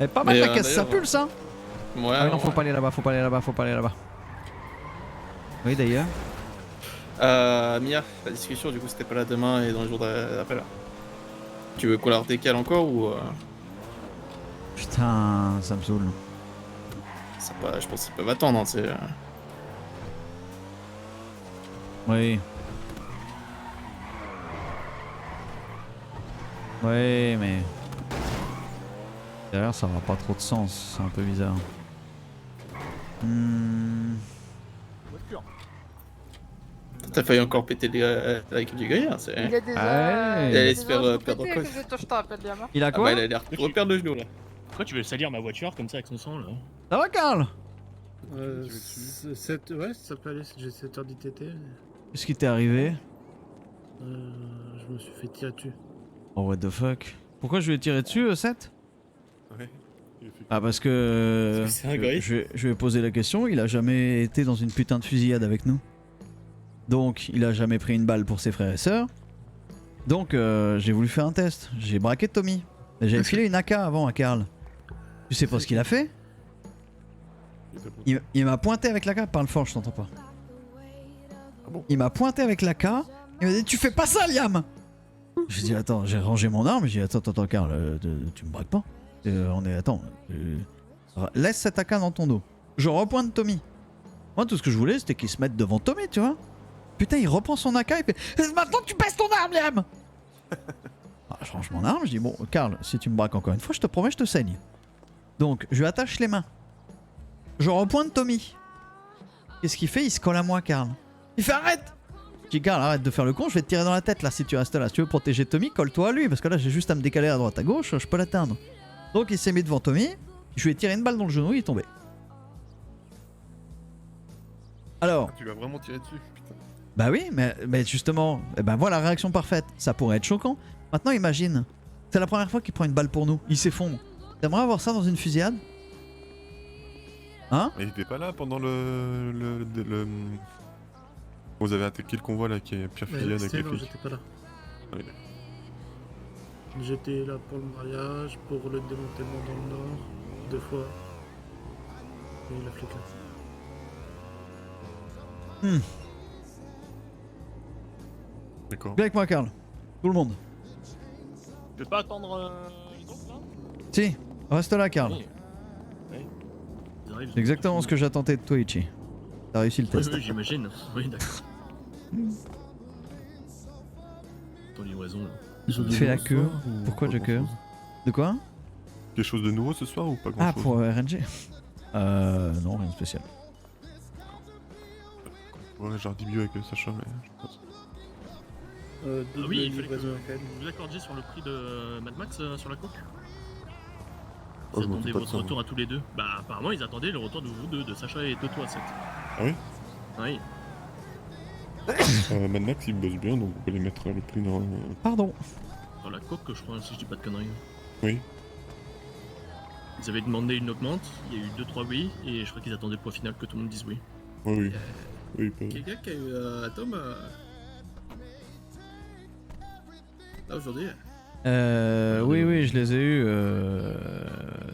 Eh, pas mal la caisse, ça pulse, hein. Ouais, ah, non, faut pas aller là-bas, faut pas aller là-bas, faut pas aller là-bas. Oui, d'ailleurs. Mia, la discussion, du coup, c'était pas là demain et dans les jours d'après, là. Tu veux qu'on la redécale encore ou... Putain, ça me saoule. Je pense qu'ils peuvent attendre, hein, c'est... Oui. Oui, mais... Derrière, ça aura pas trop de sens, c'est un peu bizarre. T'as failli encore péter la gueule du gars, hein, c'est... Il a déjà... Ouais. Il allait se faire perdre quoi. Il a quoi? Ah bah, il a l'air de reperdre le genou, là. Pourquoi tu veux salir ma voiture comme ça avec son sang, là? Ça va, Karl? Ouais, ça peut aller, j'ai 7 heures d'ITT. Qu'est-ce qui t'est arrivé? Je me suis fait tirer dessus. Oh, what the fuck? Pourquoi je lui ai tiré dessus, 7? Ouais. Ah, parce que... C'est un gorille. Je lui ai posé la question, il a jamais été dans une putain de fusillade avec nous. Donc, il a jamais pris une balle pour ses frères et sœurs. Donc, j'ai voulu faire un test. J'ai braqué Tommy. J'avais filé une AK avant à Karl. Tu sais pas ce qu'il a fait? Il m'a pointé avec l'AK, parle fort, je t'entends pas. Il m'a pointé avec l'AK, il m'a dit tu fais pas ça Liam. J'ai dit attends, j'ai rangé mon arme, j'ai dit attends Karl, tu me braques pas. Laisse cette AK dans ton dos. Je repointe Tommy. Moi tout ce que je voulais c'était qu'il se mette devant Tommy, tu vois. Putain il reprend son AK et fait maintenant tu baisses ton arme Liam. Je range mon arme, je dis bon Karl, si tu me braques encore une fois je te promets je te saigne. Donc je lui attache les mains. Je repointe Tommy. Qu'est-ce qu'il fait? Il se colle à moi, Karl. Il fait arrête! Je dis Karl, arrête de faire le con, je vais te tirer dans la tête là si tu restes là. Si tu veux protéger Tommy, colle-toi à lui parce que là j'ai juste à me décaler à droite à gauche, je peux l'atteindre. Donc il s'est mis devant Tommy, je lui ai tiré une balle dans le genou, il est tombé. Alors. Tu l'as vraiment tiré dessus, putain. Bah oui, mais justement, eh ben voilà, réaction parfaite. Ça pourrait être choquant. Maintenant imagine, c'est la première fois qu'il prend une balle pour nous, il s'effondre. T'aimerais avoir ça dans une fusillade? Hein? Mais il était pas là pendant le... Vous avez attaqué le convoi là qui est pire fusillade avec les Non, flics. j'étais pas là. Ah oui. J'étais là pour le mariage, pour le démantèlement dans le nord, 2 fois. Et la flic là. D'accord. Viens avec moi, Karl. Tout le monde. Je vais pas attendre les autres là? Si, reste là, Karl. Oui. Oui. Ils arrivent, C'est exactement ce que j'attendais de toi, Ichi. T'as réussi le test. Oui, j'imagine. Oui, d'accord. Ton livraison là. Il fait la queue. Pourquoi Joker? De quoi? Quelque chose de nouveau ce soir ou pas grand Ah, chose? pour RNG? Non, rien de spécial. Ouais, genre début avec Sacha, mais je pense. Ah oui, il fallait que vous vous accordiez sur le prix de Mad Max sur la coque. Oh, Ils je m'en attendaient fous pas de votre ça, retour à tous les deux. Bah apparemment ils attendaient le retour de vous deux, de Sacha et de toi, 7. Ah oui? Oui. Mad Max il bosse bien donc vous pouvez mettre le prix dans... Pardon. Dans la coque, je crois, si je dis pas de conneries. Oui. Ils avaient demandé une augmente, il y a eu 2-3 oui, et je crois qu'ils attendaient le poids final que tout le monde dise oui. Oui, oui. Oui, pas... Quelqu'un qui a eu Tom là aujourd'hui? Oui, je les ai eus.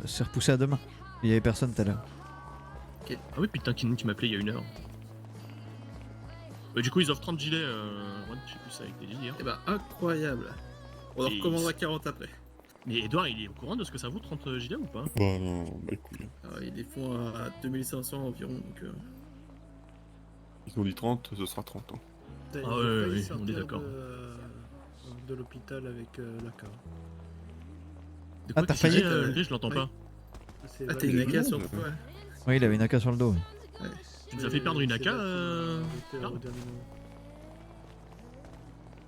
C'est repoussé à demain. Il y avait personne tout à l'heure. Ok. Ah oui, putain, qui m'appelait il y a 1 heure. Du coup, ils offrent 30 gilets, ouais, je sais plus ça avec des gilets. Eh bah, incroyable. On en Et recommandera 40 après. Mais Edouard, il est au courant de ce que ça vaut 30 gilets ou pas? Bah non, bah écoute. Ils les font à 2500 environ, donc... Ils ont dit 30, ce sera 30 ans. Il Ah a ouais, failli oui, sortir on est d'accord. de l'hôpital avec la cave. De quoi t'as t'es failli André, je l'entends pas. Ah, t'es une AK sur le coup, ouais. Oui, il avait une AK sur le dos. Tu nous as fait perdre une AK, Karl?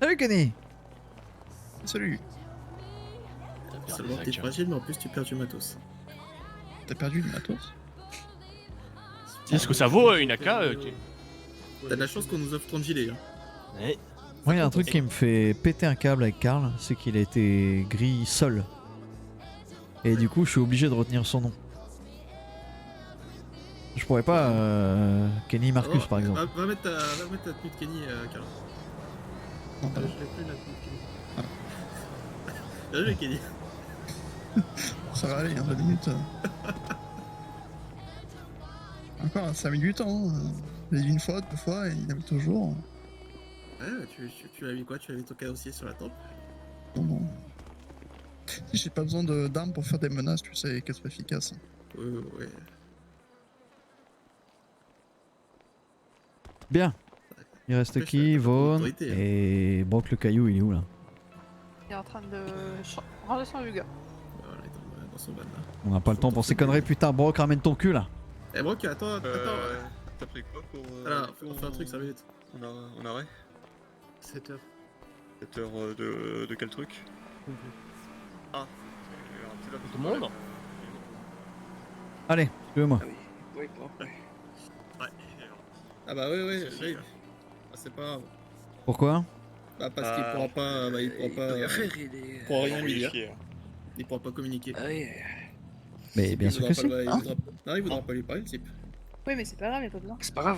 Salut Kenny. Salut. Seulement t'es fragile, mais en plus tu perds du matos. T'as perdu du matos? Est-ce que ça vaut une AK T'as de la chance qu'on nous offre 30 gilets. Hein. Ouais. Moi, il y a un truc qui me fait péter un câble avec Karl, c'est qu'il a été gris seul. Et du coup, je suis obligé de retenir son nom. Je pourrais pas Kenny Marcus par exemple. Va mettre ta tenue de Kenny, Karl. Non, Je l'ai plus la tenue de Kenny. Bien joué, Kenny. Ça va aller, 2 minutes. Encore 5 minutes, hein. J'ai dit 1 fois, 2 fois, et il avait toujours. Ouais, tu as mis quoi? Tu as mis ton carrossier sur la tempe? Non. J'ai pas besoin d'armes pour faire des menaces, tu sais, qu'elles soient efficaces. Ouais. Bien. Il reste Après, qui? je Vaughn autorité, hein. et Brock le caillou, il est où là? Il est en train de ranger son Yuga. Voilà, il est dans son van là. On n'a pas le temps pour ces conneries, putain. Brock, ramène ton cul là. Eh Brock, attends. T'as pris quoi pour... Alors, on fait un truc, 5 minutes. On arrête 7 heures. 7 heures de quel truc? Ah, Tout le monde? Allez, suivez-moi. Oui, pour après. Ah bah oui, ah, c'est pas grave. Pourquoi? Bah parce qu'il pourra pas... il pourra rien lui dire. Il pourra pas communiquer. Ah oui. Mais bien sûr que si. Non, il voudra pas lui parler, le type. Oui, mais c'est pas grave, y'a pas besoin. C'est pas grave.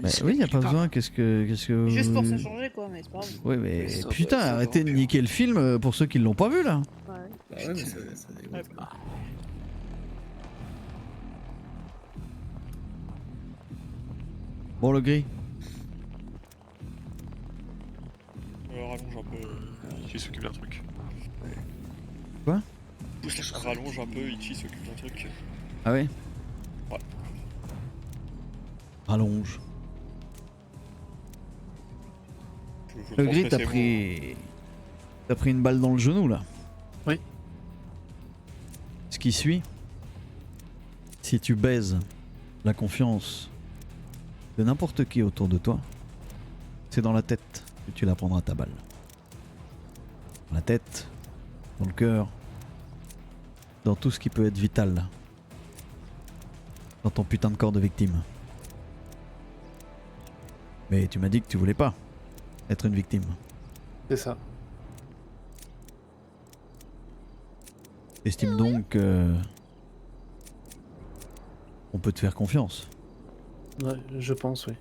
Bah oui, y a pas besoin, qu'est-ce que... Juste pour se changer, quoi, mais c'est pas grave. Oui, mais Ça putain, va arrêtez de niquer le film pour ceux qui l'ont pas vu là. Ouais. Bah ouais, mais ça dégoûte. Bon, le gris. Rallonge un peu, Ichi s'occupe d'un truc. Quoi? Rallonge un peu, Ichi s'occupe d'un truc. Ah ouais? Ouais. Rallonge. Je Le gris, transmets ses t'as pris une balle dans le genou là. Oui. Ce qui suit, si tu baises la confiance de n'importe qui autour de toi, c'est dans la tête que tu la prendras ta balle. Dans la tête, dans le cœur, dans tout ce qui peut être vital. Dans ton putain de corps de victime. Mais tu m'as dit que tu voulais pas être une victime. C'est ça. Estime donc que on peut te faire confiance. Ouais, je pense, oui.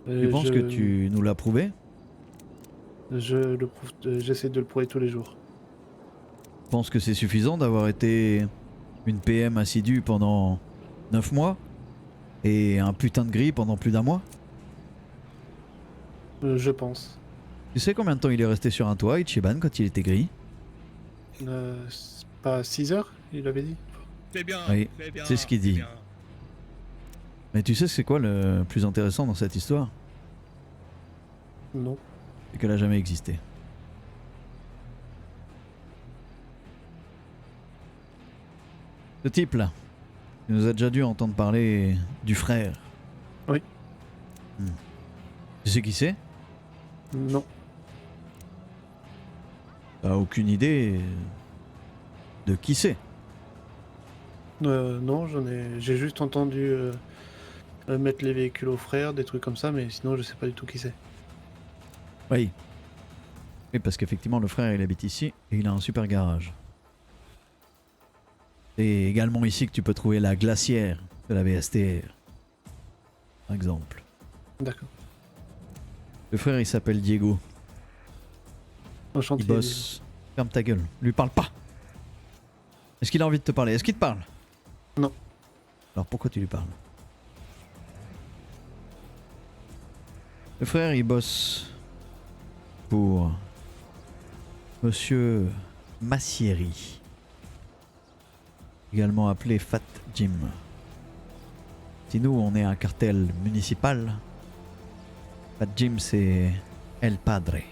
Tu penses que tu nous l'as prouvé? J'essaie de le prouver tous les jours. Tu penses que c'est suffisant d'avoir été une PM assidue pendant 9 mois et un putain de gris pendant plus d'un mois? Je pense. Tu sais combien de temps il est resté sur un toit, Ichiban, quand il était gris? C'est pas 6 heures, il avait dit. C'est bien. Oui, bien, c'est ce qu'il dit. bien. Mais tu sais c'est quoi le plus intéressant dans cette histoire? Non. C'est qu'elle a jamais existé. Ce type là, il nous a déjà dû entendre parler du frère. Oui. Tu sais qui c'est? Non. T'as aucune idée de qui c'est? Non, j'ai juste entendu mettre les véhicules aux frères, des trucs comme ça, mais sinon je sais pas du tout qui c'est. Oui. Oui, parce qu'effectivement le frère il habite ici et il a un super garage. C'est également ici que tu peux trouver la glacière de la VSTR. Par exemple. D'accord. Le frère il s'appelle Diego. Enchanté. Il bosse. Ferme ta gueule, lui parle pas. Est-ce qu'il a envie de te parler? Est-ce qu'il te parle? Non. Alors pourquoi tu lui parles? Le frère il bosse pour Monsieur Massieri, également appelé Fat Jim. Si nous on est un cartel municipal, Fat Jim c'est El Padre.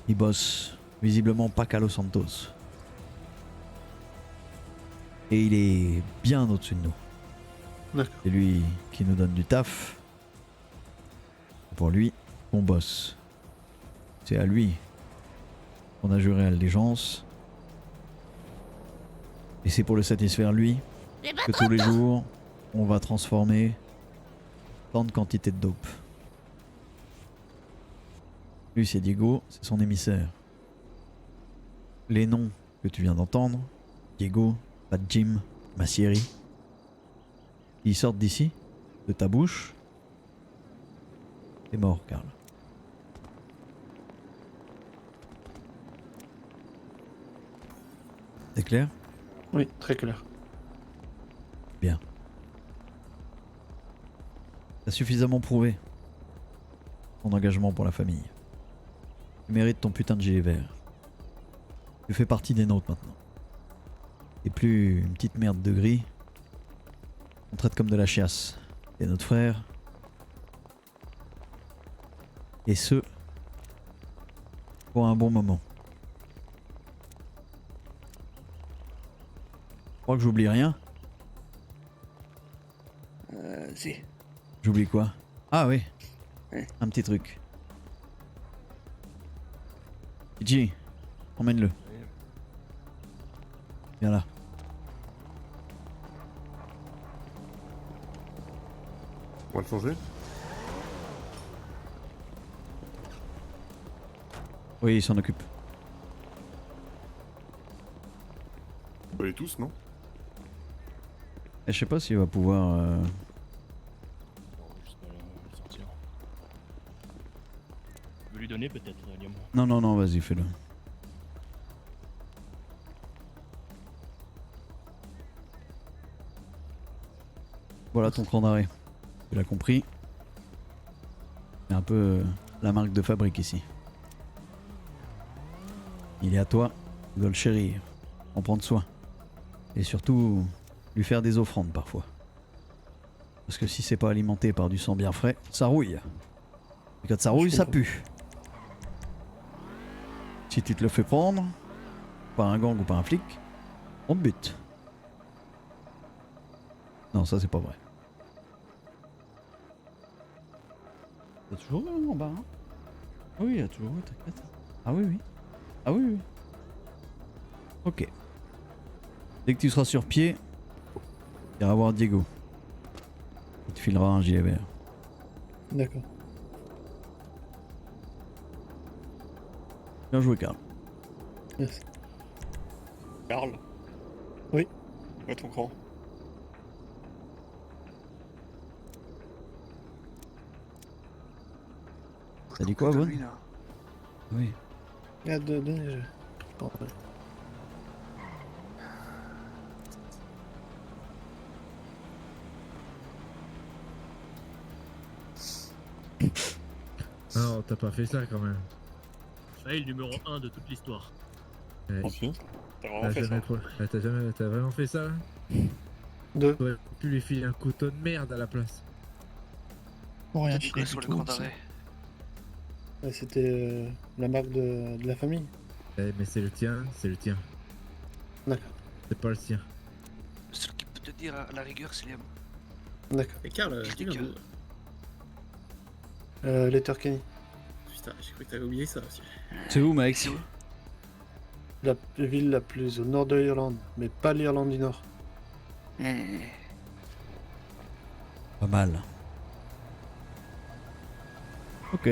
Il bosse visiblement pas qu'à Los Santos. Et il est bien au-dessus de nous. D'accord. C'est lui qui nous donne du taf. C'est pour lui qu'on bosse. C'est à lui qu'on a juré allégeance. Et c'est pour le satisfaire lui que tous les jours on va transformer tant de quantité de dope. Lui c'est Diego, c'est son émissaire. Les noms que tu viens d'entendre, Diego, Fat Jim, Massieri, ils sortent d'ici, de ta bouche. T'es mort, Karl. C'est clair? Oui, très clair. Bien. T'as suffisamment prouvé ton engagement pour la famille. Tu mérites ton putain de gilet vert. Tu fais partie des nôtres maintenant. T'es plus une petite merde de gris. On traite comme de la chiasse. T'es notre frère. Et ce, pour un bon moment. Je crois que j'oublie rien. Si. J'oublie quoi? Ah oui. Ouais. Un petit truc. Iji, emmène-le. Viens là. On va le changer? Oui, il s'en occupe. On peut aller tous, non? Et je sais pas s'il va pouvoir... Tu veux lui donner peut-être, Liam? Non, non, non, vas-y, fais-le. Voilà ton cran d'arrêt. Tu l'as compris. C'est un peu la marque de fabrique ici. Il est à toi, tu dois le chérir, en prendre soin. Et surtout, lui faire des offrandes parfois. Parce que si c'est pas alimenté par du sang bien frais, ça rouille. Et quand ça rouille, ça pue. Si tu te le fais prendre, par un gang ou par un flic, on te bute. Non, ça c'est pas vrai. T'as toujours eu en bas, hein? Ah oui, il y a toujours eu, t'inquiète. Ah oui, oui. Ah oui, oui. Ok. Dès que tu seras sur pied, tu iras voir Diego. Il te filera un gilet vert. D'accord. Bien joué, Karl. Merci. Karl. Oui. Où est ton grand? T'as dit quoi, Bon? Oui. Il y a deux déjà. Bon, ouais. Non, t'as pas fait ça quand même. Fail numéro 1 de toute l'histoire. Ouais. T'as vraiment fait ça? T'as vraiment fait ça là? Deux. T'aurais pu lui filer un couteau de merde à la place. Pour rien filer sur du le tout, grand aussi. arrêt. Ouais, c'était la marque de la famille. Mais c'est le tien, c'est le tien. D'accord. C'est pas le sien. Le seul qui peut te dire à la rigueur, c'est Liam. D'accord. Et Karl, tu viens d'où? Letterkenny. Putain, j'ai cru que t'avais oublié ça aussi. C'est où, mec? C'est où? La ville la plus au nord de l'Irlande, mais pas l'Irlande du Nord. Pas mal. Ok.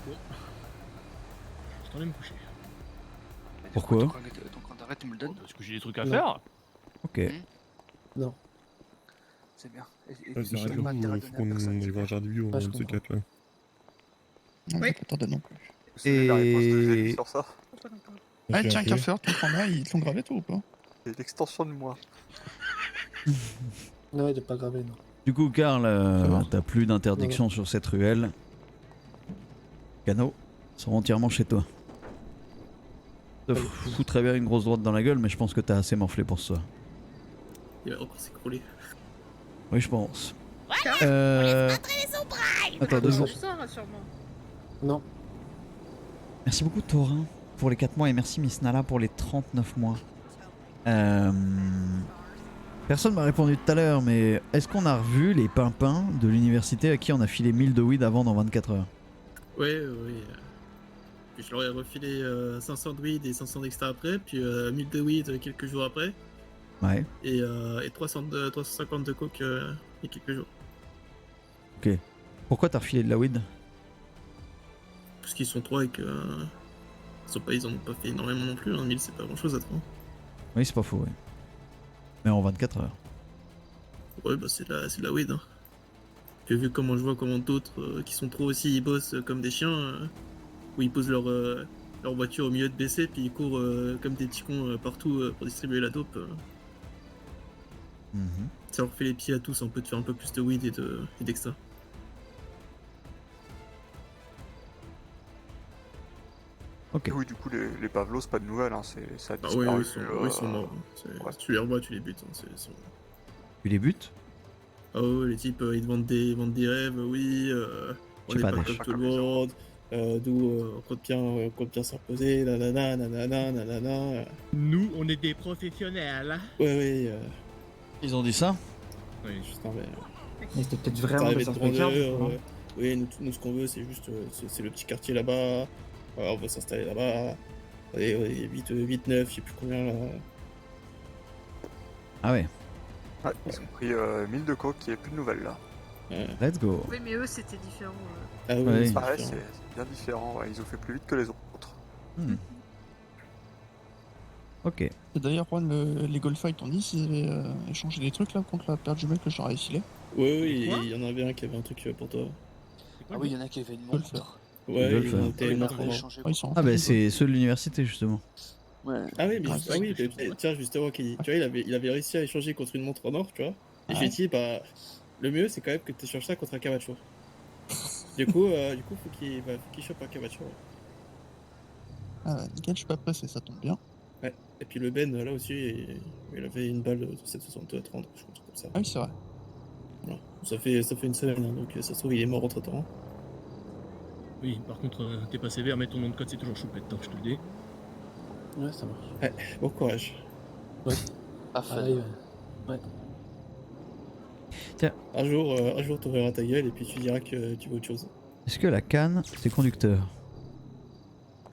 Je t'en ai me coucher. Pourquoi? Ton grand arrêt, tu me le donnes? Parce que j'ai des trucs à Non. faire. Ok. Non. C'est bien. C'est vrai qu'on aille voir Jardivio, Ah, je un de ces comprends. quatre là. Oui. Pas t'en non plus. Vous savez la réponse de Jésus sur ça? Ah tiens, qu'à faire, ton format, ils te l'ont gravé toi ou pas? C'est l'extension de moi. Non, il est pas gravé, non. Du coup, Karl, t'as plus d'interdiction sur cette ruelle. Canaux sont entièrement chez toi. Te fous très bien une grosse droite dans la gueule, mais je pense que t'as assez morflé pour ça. Il va encore s'écrouler. Oui, je pense. Les Attends, 2 secondes. Ça, rassure-moi. Non. Merci beaucoup, Thorin, pour les 4 mois et merci, Miss Nala, pour les 39 mois. Personne m'a répondu tout à l'heure, mais est-ce qu'on a revu les pimpins de l'université à qui on a filé 1000 de weed avant dans 24 heures? Ouais, oui. Puis je leur ai refilé 500 de weed et 500 d'extra après, puis 1000 de weed quelques jours après, Ouais. et 350 de coke il y a quelques jours. Ok. Pourquoi t'as refilé de la weed? Parce qu'ils sont 3 et que ils en ont pas fait énormément non plus, hein. 1000 c'est pas grand chose à 3. Oui, c'est pas faux, oui. Mais en 24 heures. Ouais, bah c'est de la weed. Hein. Puis vu comment je vois comment d'autres qui sont trop aussi, ils bossent comme des chiens, où ils posent leur voiture au milieu de BC, puis ils courent comme des petits cons partout pour distribuer la dope. Ça leur fait les pieds à tous un peu de faire un peu plus de weed et d'extra. Ok. Oui, du coup, les Pavlos, pas de nouvelles, hein. Ça a Ah ouais, disparu. ils sont morts. Tu les revois, tu les butes. Hein. Tu les butes? Ah ouais, les types, ils te vendent des rêves, oui, on J'ai est pas pas des- comme tout le monde, d'où on compte bien s'imposer, nanana, nanana, nanana. Nous, on est des professionnels. Ouais, Ils ont dit ça? oui, Mais c'était peut-être ça vraiment arrive des à être entretiens. grandeur, oui, nous, ce qu'on veut, c'est juste, c'est le petit quartier là-bas, on va s'installer là-bas, ouais, 8, 9, je sais plus combien là. Ah ouais. Ouais, ils ont pris 1000 de coke, il n'y a plus de nouvelles là. Let's go. Oui, mais eux, c'était différent. Ah oui, Ouais. c'est Ouais, différent. c'est bien différent, ouais. Ils ont fait plus vite que les autres. Ok. Et d'ailleurs, Juan, les Goldfight ont dit s'ils avaient échangé des trucs là contre la paire de jumelles que je leur avais filé. Oui, il y en avait un qui avait un truc pour toi. Ah oui, il y en a qui avaient une montre. Ouais, Golf, ils ont ouais. été une montre en or. Ah bah c'est ceux de l'université justement. Ouais. Ah oui, mais Ah, juste- c'est ah oui, quelque mais chose, tiens, justement, tu vois, il avait réussi à échanger contre une montre en or, tu vois. Et je lui ai Ouais. dit, bah, le mieux, c'est quand même que tu échanges ça contre un Camacho. du coup, faut qu'il chope un Camacho. Ah ouais, nickel, je suis pas pressé, ça tombe bien. Ouais. Et puis le Ben, là aussi, il avait une balle de 7,60-30, je crois, un truc comme ça. Ah oui, c'est vrai. Voilà. Ça fait une semaine, hein, donc ça se trouve, il est mort entre temps. Oui, par contre, t'es pas sévère, mais ton nom de code c'est toujours choupette, hein, je te le dis. Ouais, ça marche. Ouais, bon courage. Ouais. Parfait. Pareil, ouais. Tiens. Un jour, t'ouvriras ta gueule et puis tu diras que tu veux autre chose. Est-ce que la canne, c'est conducteur?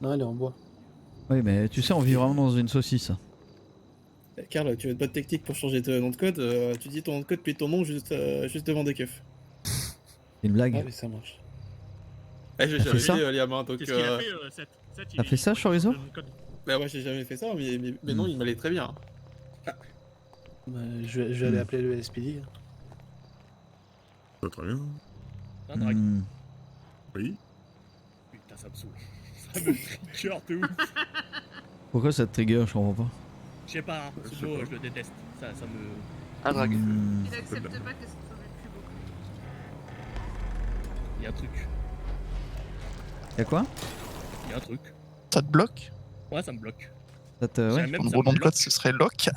Non, elle est en bois. Oui, mais tu sais, on vit vraiment dans une saucisse. Karl, tu veux une bonne technique pour changer ton nom de code, tu dis ton nom de code puis ton nom juste devant des keufs. C'est une blague. Ah oui, ça marche. J'ai T'as fait ça? jamais Liam, hein, donc... Qu'est-ce qu'il a fait, Seth T'as fait ça, Chorizo? Bah moi j'ai jamais fait ça, mais non, il m'allait très bien. Bah, je vais aller appeler le SPD. Très bien. Un drag. Oui. Putain, ça me saoule. Ça me trigger de ouf. Pourquoi ça te trigger? Je comprends pas. Je sais pas, ce mot, je le déteste. Ça me. Un drag. Il accepte pas que ça soit plus beau. Y'a un truc. Y'a quoi? Y'a un truc. Ça te bloque? Ouais, ça me bloque. Ça te... ouais. Même Ton ça gros me nom de bloque. code, ce serait lock.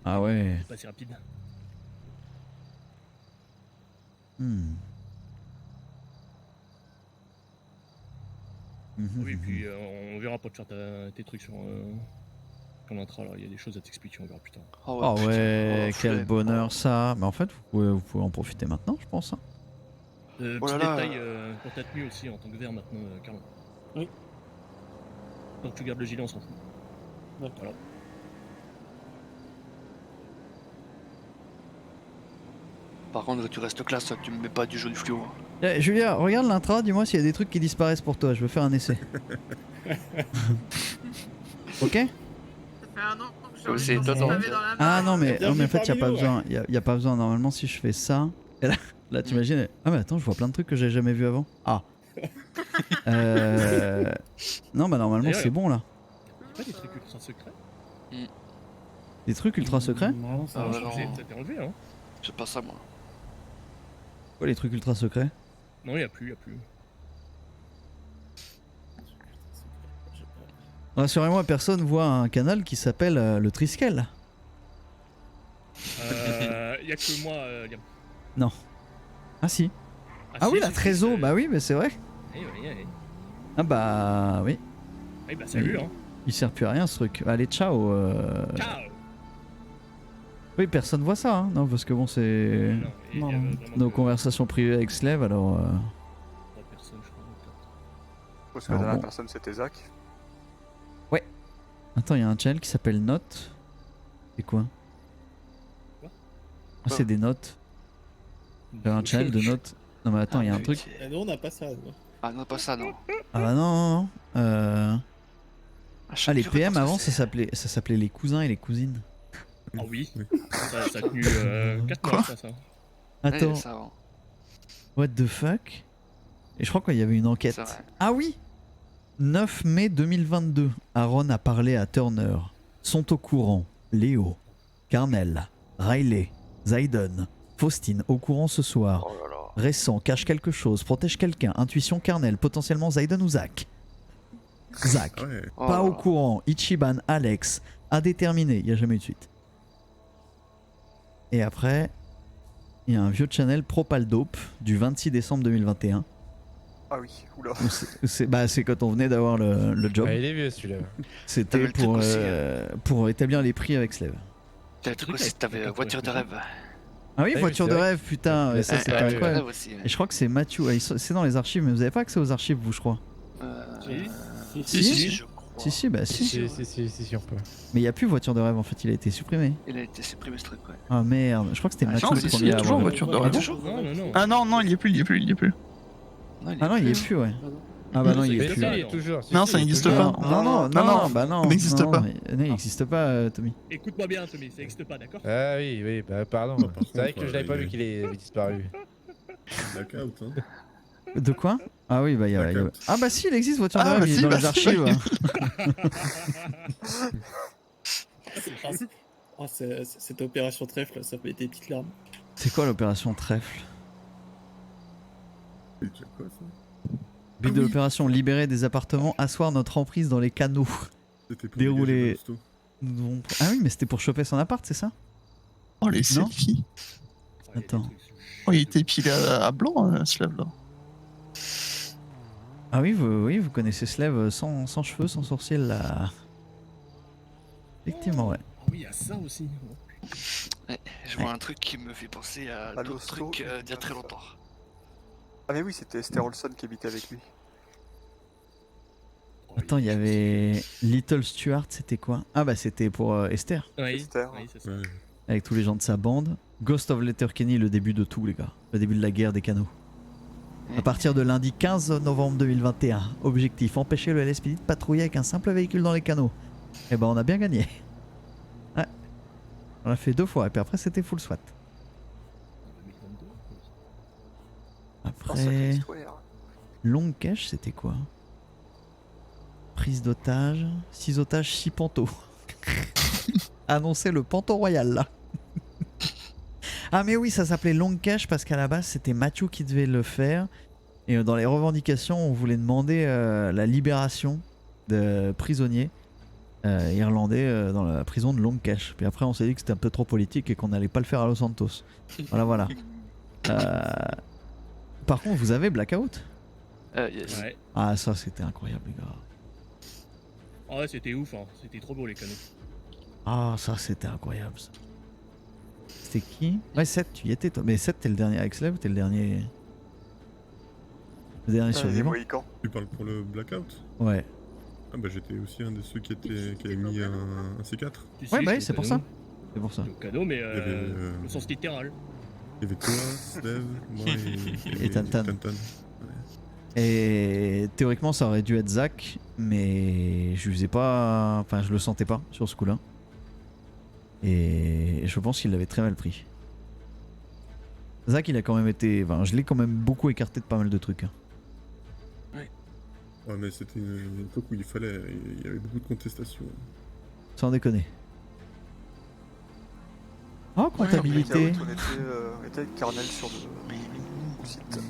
Ah ouais. C'est pas si rapide. Oui, puis on verra pour te faire tes trucs sur l'intra là. Il y a des choses à t'expliquer, on verra plus tard. Oh ouais, quel bonheur ça. Mais en fait, vous pouvez en profiter maintenant, je pense. Hein. Petit détail pour ta tenue aussi en tant que vert maintenant, Carl. Oui. Donc tu gardes le gilet, on s'en fout. Ouais. Voilà. Par contre, tu restes classe, tu me mets pas du jaune fluo. Hein. Eh, Julia, regarde l'intra, dis-moi s'il y a des trucs qui disparaissent pour toi, je veux faire un essai. Ok? Ça fait un an que C'est je étonnant. Ah non mais en fait y a pas besoin, y a pas besoin, normalement si je fais ça, et là t'imagines, ah mais attends je vois plein de trucs que j'ai jamais vu avant. Ah. Non bah normalement c'est bon là. Y'a pas des trucs ultra secrets? Des trucs ultra secrets? Normalement ça va. Ça t'est enlevé hein? C'est pas ça moi. Quoi les trucs ultra secrets? Non y'a plus. Rassurez-moi, personne voit un canal qui s'appelle le Triskel. Y'a que moi, Liam. Non. Ah si. Ah si, oui la si, trésor, bah oui mais c'est vrai. Oui. Ah bah oui. Eh bah salut hein. Il sert plus à rien ce truc. Allez ciao. Ciao. Oui personne voit ça hein. Non parce que bon c'est nos conversations privées avec Slave alors. Parce que Alors la dernière bon. personne c'était Zach. Ouais. Attends, il y a un channel qui s'appelle Notes. C'est quoi? Ah, c'est des notes. Il y a un channel de notes. Non mais attends, il y a un truc. Non, on n'a pas ça. Non. Ah non, pas ça, non. Ah bah non. Ah les jour, PM je pense avant que ça s'appelait les cousins et les cousines. Ah oui. Ça a tenu 4 mois ça. Attends. Ouais, ça va. What the fuck? Et je crois qu'il y avait une enquête. C'est vrai. Ah oui 9 mai 2022. Aaron a parlé à Turner. Sont au courant. Léo, Carnel, Riley, Zayden, Faustine au courant ce soir. Oh là là. Récent, cache quelque chose, protège quelqu'un. Intuition, Carnel, potentiellement Zayden ou Zach. Zach. Ah ouais. Oh Pas là au là. courant. Ichiban, Alex. À déterminer. Il n'y a jamais eu de suite. Et après, il y a un vieux channel Propaldope du 26 décembre 2021. Ah oui, oula. C'est quand on venait d'avoir le job. Ah, il est vieux celui-là. C'était T'avais le truc aussi, pour établir les prix avec Slave. T'as le truc aussi, t'avais voiture de rêve. Ah oui, Ah oui, voiture mais de c'est vrai. rêve, putain, Mais ça ça, c'était c'est incroyable. rêve aussi, ouais. Et je crois que c'est Mathieu, c'est dans les archives, mais vous avez pas accès aux archives, vous, je crois. Si, je crois. Si, bah si. Si, on peut. Mais il y a plus voiture de rêve en fait, il a été supprimé. Il a été supprimé ce truc, ouais. Ah merde, je crois que c'était Mathieu Non, le si, premier il y a à toujours avoir. voiture de Il y a rêve. toujours. Non. Ah non, il y est plus. Ah non, il y est plus, ouais. Ah bah non, il y est Mais plus. si, il est toujours. Non, ça n'existe pas. Non, bah non. Ça n'existe non, pas. Non, il n'existe pas, Tommy. Écoute-moi bien, Tommy, ça n'existe pas, d'accord? Ah oui, bah pardon. Par contre, C'est vrai que je l'avais pas vu qu'il avait disparu. Blackout, hein. De quoi? Ah oui, bah il y a. Blackout. Ah bah si, il existe voiture de Ah, rêve, bah il est si, dans bah les si. archives. Ah, cette opération trèfle, ça fait des petites larmes. C'est quoi l'opération trèfle? Et tu as quoi ça? But de l'opération, libérer des appartements, asseoir notre emprise dans les canaux. C'était pour Dérouler. dégager Ah oui, mais c'était pour choper son appart, c'est ça? Oh, les Non. selfies. Attends. Oh, il était épilé à blanc, ce là. Ah oui, vous connaissez Slave sans cheveux, sans sourcils là. Effectivement, ouais. Ah oui, il y a ça aussi. Ouais, je vois un truc qui me fait penser à d'autres trucs d'il y a très longtemps. Ah mais oui, c'était Esther Olson qui habitait avec lui. Attends, il y avait Little Stuart, c'était quoi? Ah bah c'était pour Esther. Oui, Esther. oui, c'est ça. Avec tous les gens de sa bande. Ghost of Letterkenny, le début de tout les gars. Le début de la guerre des canaux. À partir de lundi 15 novembre 2021. Objectif, empêcher le LSPD de patrouiller avec un simple véhicule dans les canaux. Et ben on a bien gagné. Ouais. On l'a fait 2 fois et puis après c'était full SWAT. Après... Long cache c'était quoi? Prise d'otage, 6 otages, 6 pantos. Annoncer le panto royal là. Ah mais oui, ça s'appelait Long Cache parce qu'à la base c'était Matthew qui devait le faire. Et dans les revendications on voulait demander la libération de prisonniers irlandais dans la prison de Long Cache. Puis après on s'est dit que c'était un peu trop politique et qu'on n'allait pas le faire à Los Santos. Voilà. Par contre vous avez Blackout? Yes. Ouais. Ah ça c'était incroyable les gars. Ah ouais, c'était ouf, hein. C'était trop beau les canaux. Ah ça c'était incroyable ça. C'était qui? Ouais 7 tu y étais toi. Mais 7 t'es le dernier avec Slave ou t'es le dernier? Le dernier survivant? Tu parles pour le Blackout? Ouais. Ah bah j'étais aussi un de ceux qui avait mis un C4. Ouais bah c'est pour ça. C'est pour ça. Le cadeau mais Il y avait, le sens littéral. Il y avait toi, Slave, moi et Tantan. Et théoriquement ça aurait dû être Zach, mais je faisais pas, enfin je le sentais pas sur ce coup-là. Et je pense qu'il l'avait très mal pris. Zach il a quand même été, enfin je l'ai quand même beaucoup écarté de pas mal de trucs. Hein. Ouais mais c'était une époque où il y avait beaucoup de contestations. Sans déconner. Oh comptabilité. On était avec Carnel sur le site. C'était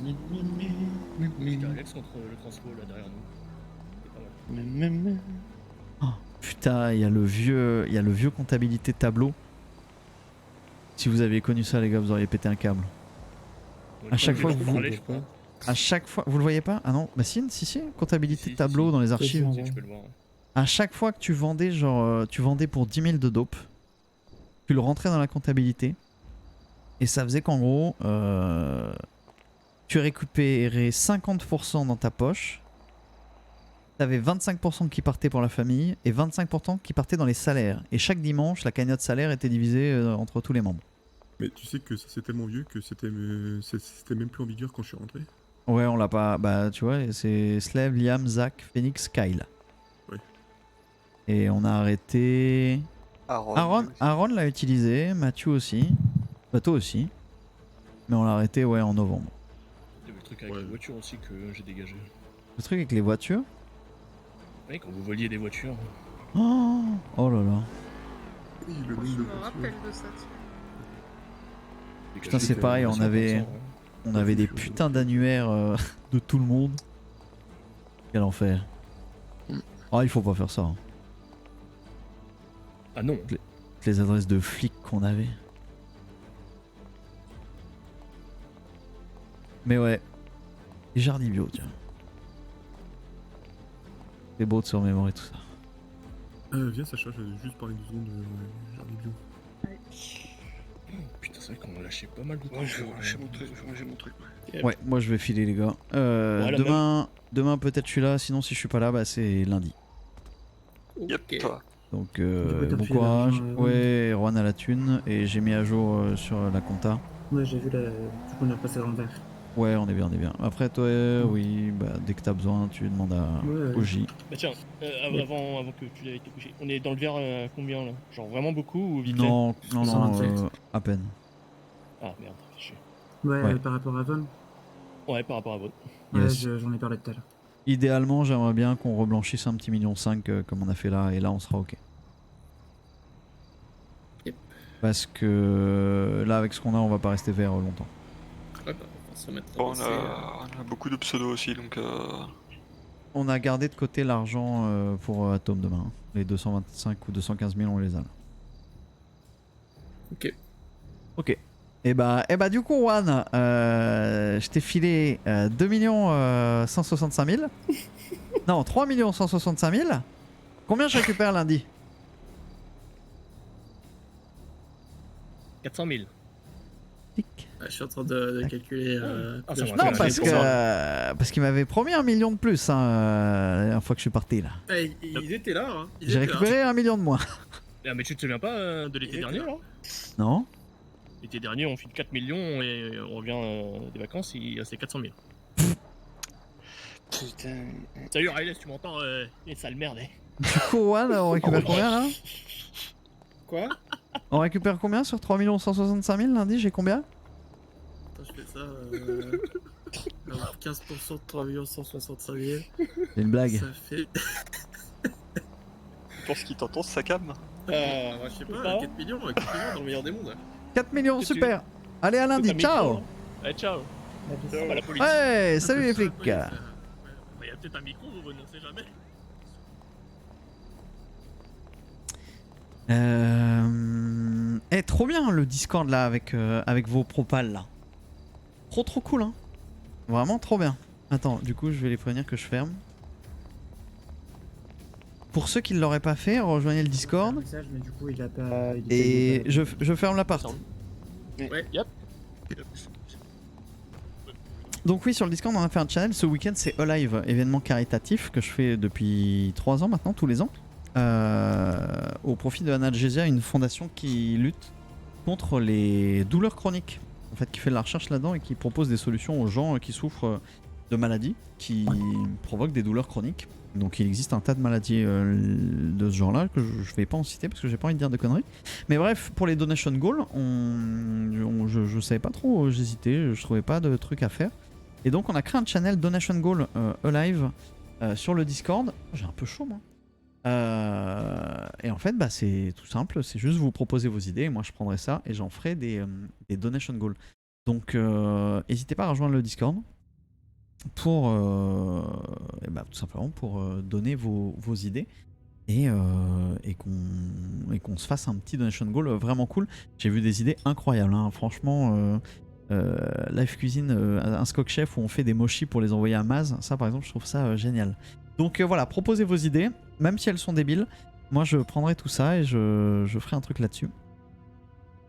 Alex contre le transpo là derrière nous. Oh, putain, il y a le vieux comptabilité tableau. Si vous aviez connu ça les gars, vous auriez pété un câble. À chaque fois que vous... À chaque fois... Vous le voyez pas? Ah non, bah si, comptabilité tableau dans les archives. À chaque fois que tu vendais, genre, tu vendais pour 10 000 de dope, tu le rentrais dans la comptabilité, et ça faisait qu'en gros, tu récupérais 50% dans ta poche, t'avais 25% qui partaient pour la famille, et 25% qui partaient dans les salaires. Et chaque dimanche, la cagnotte salaire était divisée entre tous les membres. Mais tu sais que ça c'est tellement vieux que c'était même plus en vigueur quand je suis rentré. Ouais, on l'a pas... Bah tu vois, c'est Slave, Liam, Zach, Phoenix, Kyle. Oui. Et on a arrêté... Aaron l'a utilisé, Matthew aussi. Bah toi aussi. Mais on l'a arrêté ouais en novembre. Il y avait le truc avec les voitures aussi que j'ai dégagé. Le truc avec les voitures? Ouais, quand vous voliez des voitures. Oh là là. Je me rappelle de ça. Putain c'est pareil, on avait des putains d'annuaires de tout le monde. Quel enfer. Ah il faut pas faire ça. Hein. Ah non. Les adresses de flics qu'on avait. Mais ouais. Et Jardibio tiens. C'est beau de se remémorer tout ça. Viens Sacha, je vais juste parler 2 secondes de Jardibio. Putain c'est vrai qu'on a lâché pas mal de temps. Ouais, je vais ranger mon truc. Ouais, moi je vais filer les gars. Demain peut-être je suis là, sinon si je suis pas là, bah c'est lundi. Yep. Donc bon courage. Ouais, Juan a la thune et j'ai mis à jour sur la compta. Ouais, j'ai vu qu'on a passé dans le vert. Ouais, on est bien. Après toi, oui, bah dès que t'as besoin, tu demandes à Oji. Bah tiens, avant que tu l'aies été couché, on est dans le vert à combien là? Genre vraiment beaucoup ou vite fait? Non, à peine. Ah merde, chier. Ouais, par rapport à Von. Ouais, par rapport à Von. Ouais, Yes. j'en ai parlé tout à l'heure. Idéalement, j'aimerais bien qu'on reblanchisse un petit 1,5 million comme on a fait là, et là on sera ok. Yep. Parce que là, avec ce qu'on a, on va pas rester vert longtemps. Ouais, bah, on va se remettre Bon, on a beaucoup de pseudos aussi, donc... On a gardé de côté l'argent pour Atom demain. Hein. Les 225 ou 215 000, on les a là. Ok. Et bah du coup, Juan, je t'ai filé 2 165 000. Non, 3 165 000. Combien je récupère lundi? 400 000. explique. Je suis en train de calculer. Non, parce qu'il m'avait promis 1 million de plus la dernière fois que je suis parti là. Ils étaient là. Hein. J'ai récupéré 1 million de moins. Ah, mais tu te souviens pas de l'été dernier là? Non. L'été dernier, on file 4 millions et on revient des vacances, il restait 400 000. Putain. Salut Riley, tu m'entends, les sales merdes. Du coup, Juan, on récupère combien là? Quoi? On récupère combien sur 3 165 000 lundi? J'ai combien? Attends, je fais ça. 15% de 3 165 000. C'est une blague. Ça fait. Tu penses qu'il t'entend, ça calme? Moi, je sais pas, 4 millions dans le meilleur des mondes. 4 millions, super. Allez, à lundi, ciao. Allez, ciao. Bah, la police. Ouais, salut les flics. Il y a peut-être un micro, on ne sait jamais. Trop bien le Discord là avec vos propals là. Trop cool hein. Vraiment trop bien. Attends, du coup je vais les prévenir que je ferme. Pour ceux qui ne l'auraient pas fait, rejoignez le Discord. Mais du coup, il a pas. Et je ferme la partie. Ouais, yep. Donc oui, sur le Discord on a fait un channel. Ce week-end c'est Alive, événement caritatif que je fais depuis 3 ans maintenant, tous les ans. Au profit de Analgesia, une fondation qui lutte contre les douleurs chroniques, en fait, qui fait de la recherche là-dedans et qui propose des solutions aux gens qui souffrent de maladies qui provoquent des douleurs chroniques. Donc il existe un tas de maladies de ce genre-là que je vais pas en citer parce que j'ai pas envie de dire de conneries. Mais bref, pour les donation goals, je savais pas trop, j'hésitais, je trouvais pas de trucs à faire. Et donc on a créé un channel donation goal Alive sur le Discord. J'ai un peu chaud moi. Et en fait c'est tout simple, c'est juste vous proposer vos idées et moi je prendrai ça et j'en ferai des donation goals. Donc n'hésitez pas à rejoindre le Discord pour tout simplement pour donner vos idées et qu'on se fasse un petit donation goal vraiment cool. J'ai vu des idées incroyables hein. Franchement Live Cuisine, un Skok Chef où on fait des mochis pour les envoyer à Maz, ça par exemple je trouve ça génial. Donc voilà, proposez vos idées, même si elles sont débiles. Moi je prendrai tout ça et je ferai un truc là-dessus.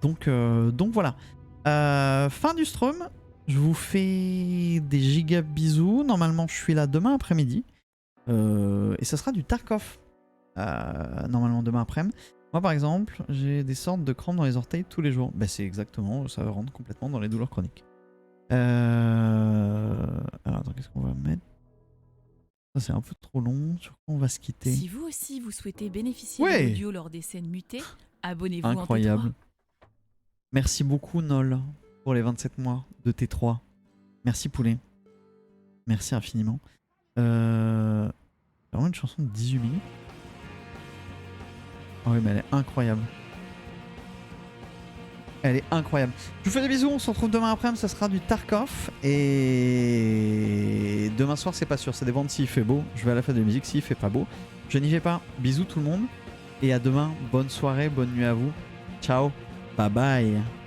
Donc voilà. Fin du stream. Je vous fais des giga bisous. Normalement je suis là demain après-midi. Et ça sera du Tarkov. Normalement demain après-midi. Moi par exemple, j'ai des sortes de crampes dans les orteils tous les jours. Bah c'est exactement, ça rentre complètement dans les douleurs chroniques. Alors attends, qu'est-ce qu'on va mettre? Ça c'est un peu trop long, sur quoi on va se quitter? Si vous aussi vous souhaitez bénéficier de l'audio lors des scènes mutées, abonnez-vous incroyable. en T3. Merci beaucoup Nol pour les 27 mois de T3. Merci Poulet. Merci infiniment. Vraiment une chanson de 18 minutes. Ah oui mais elle est incroyable. Elle est incroyable. Je vous fais des bisous, on se retrouve demain après-midi, ça sera du Tarkov. Et demain soir c'est pas sûr, ça dépend de s'il fait beau. Je vais à la fête de musique, s'il fait pas beau, je n'y vais pas. Bisous tout le monde. Et à demain, bonne soirée, bonne nuit à vous. Ciao, bye bye.